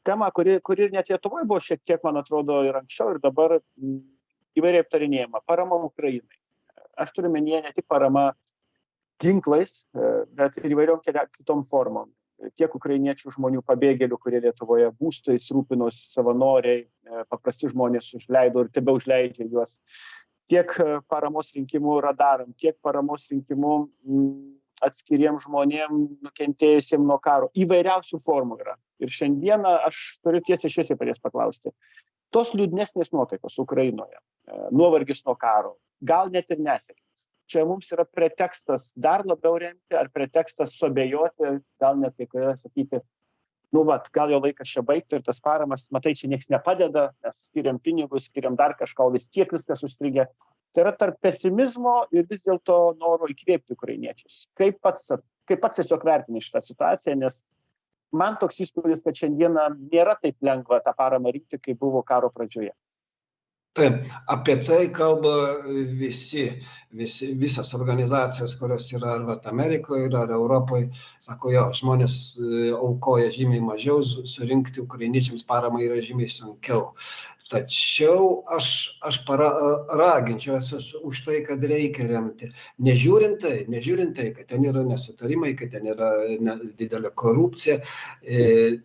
temą, kuri net Lietuvoje buvo šiek tiek, man atrodo, ir anksčiau, ir dabar įvairiai aptarinėjama. Parama Ukrainai. aš turiu menyje ne tik parama ginklais, bet ir įvairiom kitom formom. Tiek ukrainiečių žmonių pabėgėlių, kurie Lietuvoje būstais rūpinosi savanoriai, paprasti žmonės užleido ir tebeužleidžia juos, tiek paramos rinkimų radaram, tiek paramos rinkimų atskiriem žmonėm nukentėjusiem nuo karo. Įvairiausių formų yra. Ir šiandieną aš turiu tiesiai šviesiai padės paklausti. Tos liūdnesnės nuotaikos Ukrainoje, nuovargis nuo karo, gal net ir nesėkmės. Čia mums yra pretekstas dar labiau remti, ar pretekstas suabejoti, gal net kai kurie sakyti, gal jo laikas čia baigti ir tas paramas, matai, čia nieks nepadeda, nes skiriam pinigus, skiriam dar kažką, vis tiek viskas užstrigę. Tai yra tarp pesimizmo ir vis dėlto noro įkvėpti ukrainiečius. Kaip pats tiesiog vertini šitą situaciją, nes man toks įspūdis, kad šiandieną nėra taip lengva tą paramą rinkti, kaip buvo karo pradžioje. Taip, apie tai kalba visas organizacijos, kurios yra ar Amerikoje, ar Europoje. Sako, jo, žmonės aukoja žymiai mažiau, surinkti ukrainiečiams paramą yra žymiai sunkiau. Tačiau aš raginčiau už tai, kad reikia remti. Nežiūrint tai, kad ten yra nesutarimai, kad ten yra didelė korupcija.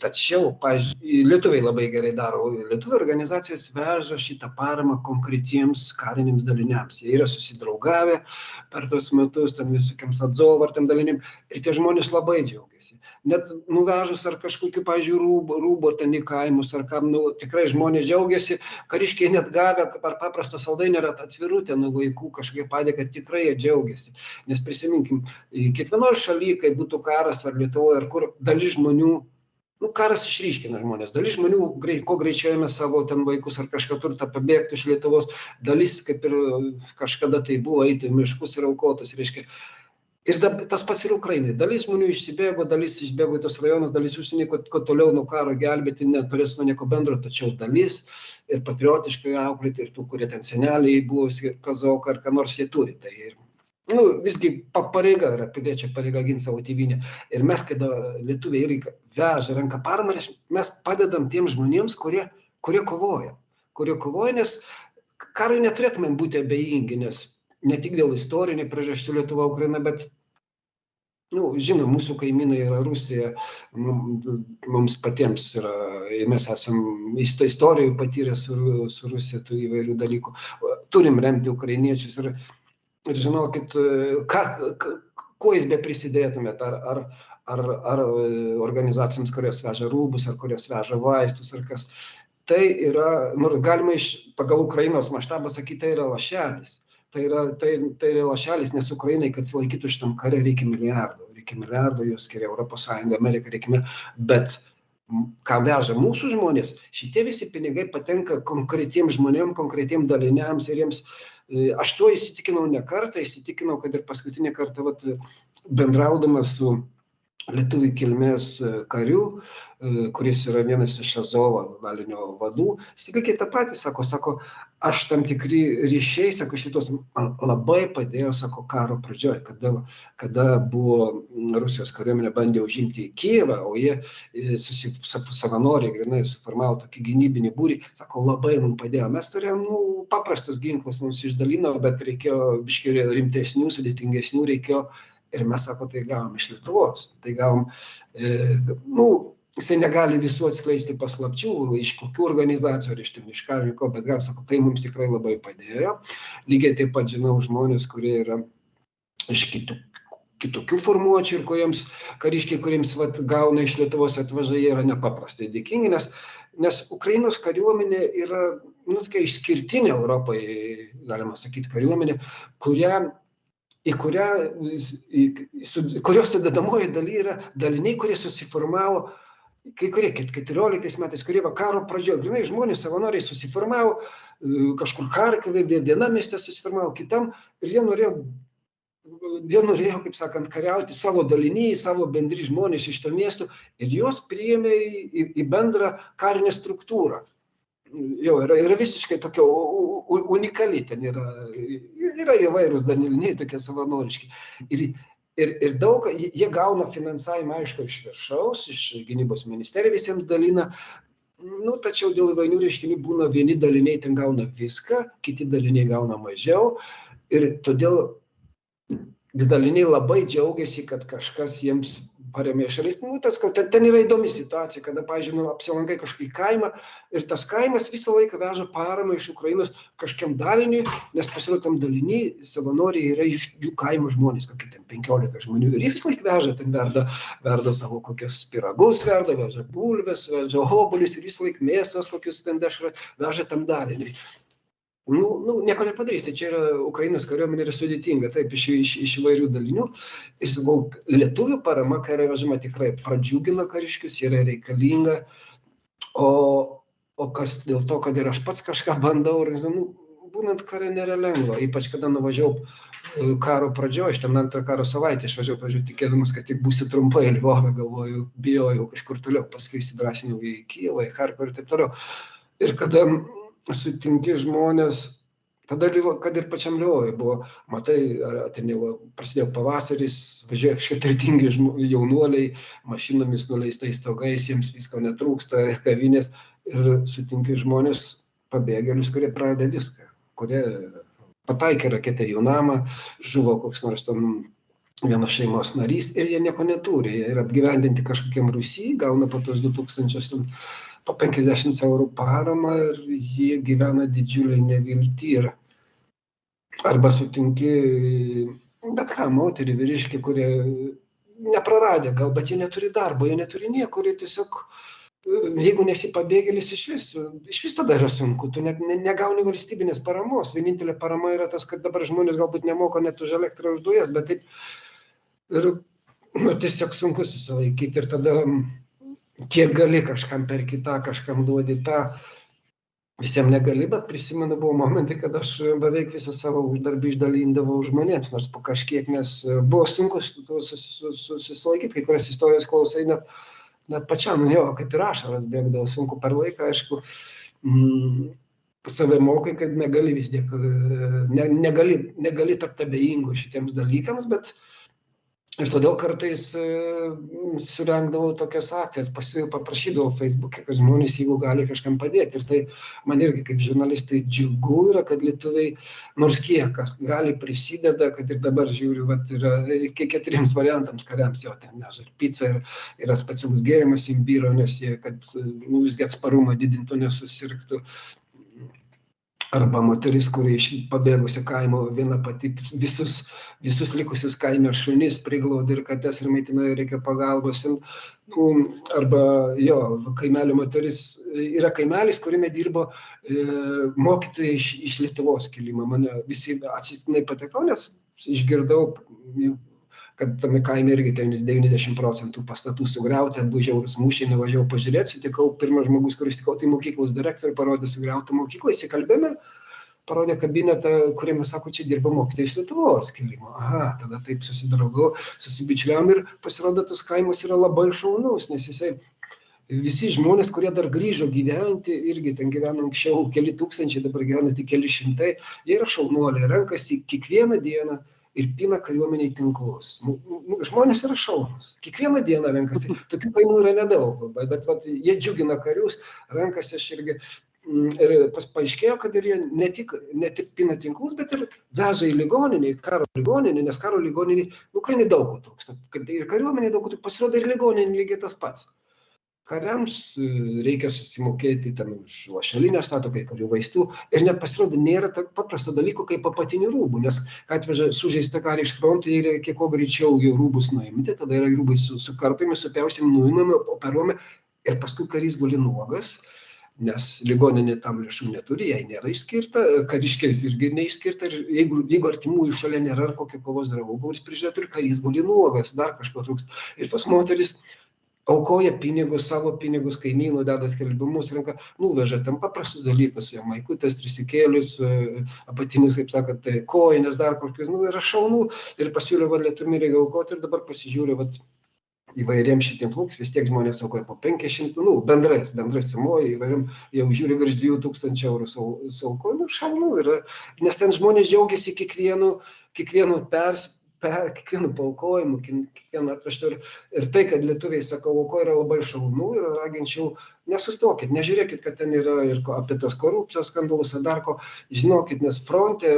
Tačiau, lietuviai labai gerai daro. Lietuvių organizacijos veža šitą paramą konkretiems kariniams daliniams. Jie yra susidraugavę per tos metus, tam visokiams Azovo ar tam dalinim. Ir tie žmonės labai džiaugiasi. Net nuvežus ar kažkokiu, rūbų ar ten į kaimus, ar kam, tikrai žmonės džiaugiasi. Kariškiai net gavę per paprastą saldainį ar atvirutę nuo vaikų kažkokie padėką, tikrai jie džiaugiasi. Nes prisiminkim, kiekvienoje šalyje, kai būtų karas ar Lietuvoje, ar kur dalis žmonių, karas išryškina žmonės, dalis žmonių kuo greičiau ėmė savo ten vaikus ar kažką turtą pabėgti iš Lietuvos, dalis kaip ir kažkada tai buvo eiti į miškus ir aukotus, reiškia. Ir tas pats ir Ukrainai. Dalis žmonių išsibėgo, dalis išbėgo į tos rajonus, dalis užsienį, ko toliau nuo karo gelbėti neturės nuo nieko bendro, tačiau dalis ir patriotiškai auklėti, ir tų, kurie ten seneliai buvo, kazokai ar ką nors jie turi. Tai visgi pareiga yra, piliečio pareiga ginti savo tėvynę. Ir mes, kada lietuviai irgi veža ranką paramą, mes padedam tiem žmonėms, kurie kovoja. Nes karui neturėtumėm būti abejingi, nes ne tik dėl istorinių priežasčių Lietuva, Ukraina, bet, žinom, mūsų kaimynai yra Rusija, mums patiems yra, mes esam istorijų patyrę su Rusija tų įvairių dalykų. Turim remti ukrainiečius ir žinokit, kuo jūs be prisidėtumėt, ar organizacijoms, kurios veža rūbus, ar kurios veža vaistus, ar kas. Tai yra, galima pagal Ukrainos maštabą sakyti, tai yra lašelis. Tai yra lašelis, nes Ukrainai, kad atsilaikytų šitam kare, reikia milijardų, jos skiria Europos Sąjunga, Amerika, bet ką veža mūsų žmonės, šitie visi pinigai patenka konkretiems žmonėms, konkretiems daliniams ir jiems, aš tuo įsitikinau ne kartą, kad ir paskutinį kartą bendraudamas su lietuvių kilmės karių, kuris yra vienas iš Azovo dalinio vadų, sakė tą patį, sako, aš tam tikri ryšiai, sako, šitos labai padėjo, sako, karo pradžioje, kada buvo Rusijos kariuomenė bandė užimti į Kijevą, o jie savanoriai grinai suformavo tokį gynybinį būrį, sako, labai mums padėjo. Mes turėjom paprastus ginklus, mums išdalino, bet reikėjo biškį rimtesnių, sudėtingesnių reikėjo. Ir mes, sako, tai gavom iš Lietuvos. Tai gavom, jisai negali visų atskleisti paslapčių, iš kokių organizacijų, ar iš kariko, bet gavom, sako, tai mums tikrai labai padėjo. Lygiai taip pat žinau žmonės, kurie yra iš kitokių formuočių ir kariškiai, kuriems gauna iš Lietuvos atveža, jie yra nepaprastai dėkingi, nes Ukrainos kariuomenė yra tokia išskirtinė Europoje, galima sakyti, kariuomenė, kurios sudėdamoji daly yra daliniai, kurie susiformavo, kai kurie 14 metais, kurie karo pradžioje, grinai žmonės, savanoriai susiformavo, kažkur Charkove, viena mieste susiformavo, kitam, ir jie norėjo, kaip sakant, kariauti savo daliniai, savo bendri žmonės iš to miesto, ir juos priėmė į bendrą karinę struktūrą. Jau yra visiškai tokia unikali, ten yra įvairūs daliniai, tokie savanoriški. Ir daug, jie gauna finansavimą, aišku, iš viršaus, iš gynybos ministerija visiems dalina, tačiau dėl įvairių reiškinių būna vieni daliniai ten gauna viską, kiti daliniai gauna mažiau. Ir todėl daliniai labai džiaugiasi, kad kažkas jiems paremė šalis. Ten yra įdomi situacija, kada, pavyzdžiui, apsilankai kažkokį kaimą ir tas kaimas visą laiką veža paramą iš Ukrainos kažkiam daliniui, nes pasirodo tam daliniai savanoriai yra iš jų kaimo žmonės, kokie ten 15 žmonių. Ir jie visą laiką veža, ten verda savo kokius pyragus, veža bulves, veža obuolius ir visą laiką mėsos, kokius ten dešras, veža tam daliniui. Nieko nepadarysi, čia yra Ukrainos kariuomenė yra sudėtinga, taip, iš įvairių dalinių. Ir sakau, lietuvių parama, kai yra vežama, tikrai pradžiugina kariškius, yra reikalinga, o kas dėl to, kad ir aš pats kažką bandau, būnant kare nėra lengva, ypač kada nuvažiavau karo pradžioje, aš ten antrą karo savaitę išvažiavau tikėdamas, kad tik būsiu trumpai Lvove, galvoju, bijojau kažkur toliau, paskui įsidrasinau į Kijevą, į Charkovą ir taip toliau. Ir kada sutinki žmonės, tada, kad ir pačiam Lvove buvo, matai, prasidėjo pavasaris, važiuoja kažkokie turtingi jaunuoliai, mašinomis nuleistais stogais, jiems visko netrūksta, kavinės, ir sutinki žmonės, pabėgėlius, kurie pradeda viską, kurie pataikė raketę į jų namą, žuvo koks nors tam vienos šeimos narys ir jie nieko neturi, jie yra apgyvendinti kažkokiam Rusijai, gauna po tos 2000 po 50 eurų paramą ir jie gyvena didžiuliai nevilti. Arba sutinki bet ką, moterį, vyriškį, kurie nepraradę gal, bet jie neturi darbo, jie neturi nieko, jie tiesiog, jeigu nesi pabėgėlis, iš vis tada yra sunku, tu negauni valstybinės paramos. Vienintelė parama yra tas, kad dabar žmonės galbūt nemoka net už elektrą, už dujas, bet taip ir tiesiog sunku susilaikyti ir tada kiek gali kažkam per kitą, kažkam duodi tą, visiems negali, bet prisimenu, buvo momentai, kad aš beveik visą savo uždarbį išdalindavau žmonėms, nors po kažkiek, nes buvo sunku susilaikyti, kai kurias istorijos klausai, net pačiam, kaip ir ašaras bėgdavo, sunku per laiką, aišku, save mokai, kad negali vis tiek, negali tapti abejingų šitiems dalykams, bet ir todėl kartais surengdavau tokias akcijas, paprašydavau Facebook'e, kad žmonės, jeigu gali kažkam padėti. Ir tai man irgi kaip žurnalistai džiugu yra, kad lietuviai nors kiek kas gali prisideda, kad ir dabar žiūriu, yra 4 variantams kariams jau ten neža ir pica, yra specialus gėrimas imbyro, nes jie, kad visgi atsparumą didintų, nesusirgtų. Arba moteris, kuri iš pabėgusio kaimo viena pati visus likusius kaime šunis priglaudė ir kates ir maitina, reikia pagalbos. Arba kaimelio moteris, yra kaimelis, kuriame dirbo mokytojai iš Lietuvos kilimo. Mane visi atsitiktinai patekau, nes išgirdau, kad tame kaime irgi 90% pastatų sugriauti, buvo žiaurūs mūšiai, nuvažiavau pažiūrėti, sutikau pirmas žmogus, kuris tikau, tai mokyklos direktorių, parodė sugriautą mokyklą, įsikalbėjome, parodė kabinetą, kuriame sako, čia dirba mokytojai iš Lietuvos kilimo. Aha, tada taip susidraugau, susibičiuliavom ir pasirodo, tas kaimas yra labai šaunus, nes visi žmonės, kurie dar grįžo gyventi, irgi ten gyveno anksčiau keli tūkstančiai, dabar gyvena tik keli šimtai, jie yra šaunuoliai, renkasi kiekvieną dieną ir pina kariuomeniai tinklus. Žmonės yra šaunūs. Kiekvieną dieną renkasi. Tokių kaimų yra nedaug, bet jie džiugina karius, renkasi aš irgi. Ir paaiškėjo, kad ir jie ne tik pina tinklus, bet ir veža į ligoninį, karo ligoninį, nes karo ligoninį, Ukrainai daug ko trūksta. Ir kariuomeniai daug ko trūksta, pasirodo ir ligoninį lygiai tas pats. Kariams reikia susimokėti ten už lašelinę statą, kai kurių vaistų ir net pasirodo nėra paprasto dalyko kaip apatinių rūbų, nes kai atveža sužeistą karį iš fronto, jie reikia kuo greičiau jų rūbus nuimti, tada yra rūbai sukarpami, supjaustomi, nuimami, operuojami ir paskui karys guli nuogas, nes ligoninė tam lėšų neturi, jai nėra išskirta, kariškės irgi neišskirta ir jeigu artimųjų šalia nėra ar kokio kovos draugų, kuris prižiūrėtų ir karys guli nuogas, dar kažko trūksta. Ir tos moteris aukoja pinigus, savo pinigus, kaimynų, deda skelbimus, renka, nuveža tam paprastus dalykus, maikutės, trisikėlius, apatinius, kaip sakant, kojines, dar kokius, yra šaunų ir pasiūlė, Lietuvai reikia aukoti ir dabar pasižiūrė, įvairiems šitiems lūks, vis tiek žmonės aukoja po 500, bendrai sumoja, įvairiam, jau žiūri virš 2000 eurų saukoja, šaunų yra, nes ten žmonės džiaugiasi kiekvienu paaukojimu, kiekvienu atvežtu ir tai, kad lietuviai, sakau, aukoja yra labai šaunu ir raginčiau, nesustokit, nežiūrėkit, kad ten yra ir apie tos korupcijos skandalus, ar dar ko, žinokit, nes fronte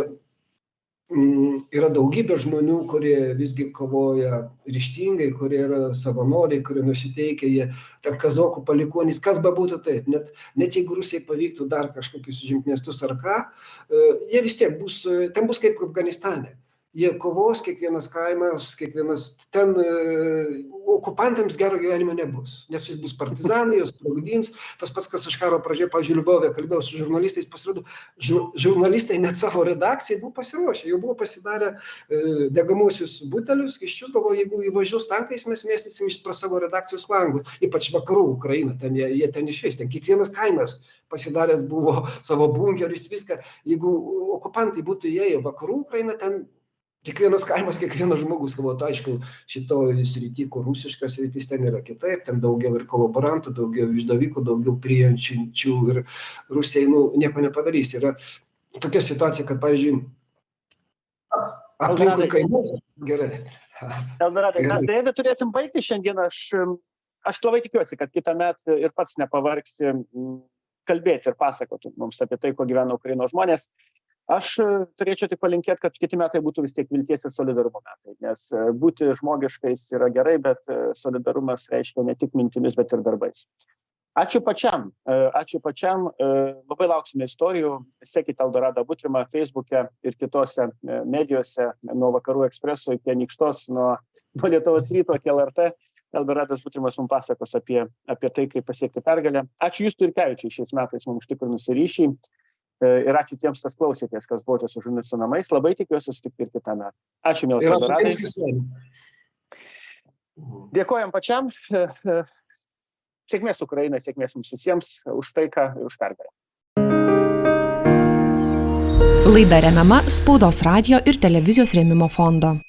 yra daugybė žmonių, kurie visgi kovoja ryžtingai, kurie yra savanoriai, kurie nusiteikia, jie ten kazokų palikuonys, kas bebūtų taip, net jeigu Rusijai pavyktų dar kažkokius užimt miestus ar ką, jie vis tiek ten bus kaip Afganistane. Jie kovos, kiekvienas kaimas, ten okupantams gero gyvenimo nebus, nes jis bus partizanai, jos sprogdins. Tas pats, kas aš karo pradžioje, pavyzdžiui, Lvove kalbėjau su žurnalistais, pasirodo, žurnalistai net savo redakcijai buvo pasiruošę, jau buvo pasidarę degamosius butelius, skysčius, galvoju, jeigu įvažiuos tankais, mes mėstysim pro savo redakcijos langus, ypač vakarų Ukraina, jie ten išvis, ten kiekvienas kaimas pasidaręs buvo savo bunkerius, viską. Jeigu okupantai būtų įėję vakarų Ukraina, ten kiekvienas kaimas, kiekvienas žmogus, galvoju, aišku, šitoj srity, kur rusiškas sritis, ten yra kitaip, ten daugiau ir kolaborantų, daugiau išdavikų, daugiau prijančių ir Rusijai, nieko nepadarys. Yra tokia situacija, kad, pavyzdžiui, aplinkui kaimus. Gerai. Eldoradai, mes dėja turėsim baigti šiandien. Aš labai tikiuosi, kad kitą metą ir pats nepavargsi kalbėti ir pasakoti mums apie tai, ko gyvena Ukrainos žmonės. Aš turėčiau tik palinkėti, kad kiti metai būtų vis tiek vilties ir solidarumo metai, nes būti žmogiškais yra gerai, bet solidarumas reiškia ne tik mintimis, bet ir darbais. Ačiū pačiam, labai lauksime istorijų, sekite Eldoradą Butrimą Facebook'e ir kitose medijose, nuo Vakarų Ekspreso iki Anykštos, nuo Lietuvos ryto iki LRT. Eldoradas Butrimas mums pasakos apie tai, kaip pasiekti pergalę. Ačiū Justui Jurkevičiui šiais metais mums užtikrinusi ryšį. Ir ačiū tiems, kas klausėtės, kas buvote su žurnalistų namais. Labai tikiuosi susitikti ir kitą metą. Ačiū, mielas Eldoradai. Dėkojam pačiam. Sėkmės Ukrainai, sėkmės mums visiems už taiką ir už pergalę. Laida remiama Spaudos radijo ir televizijos rėmimo fondo.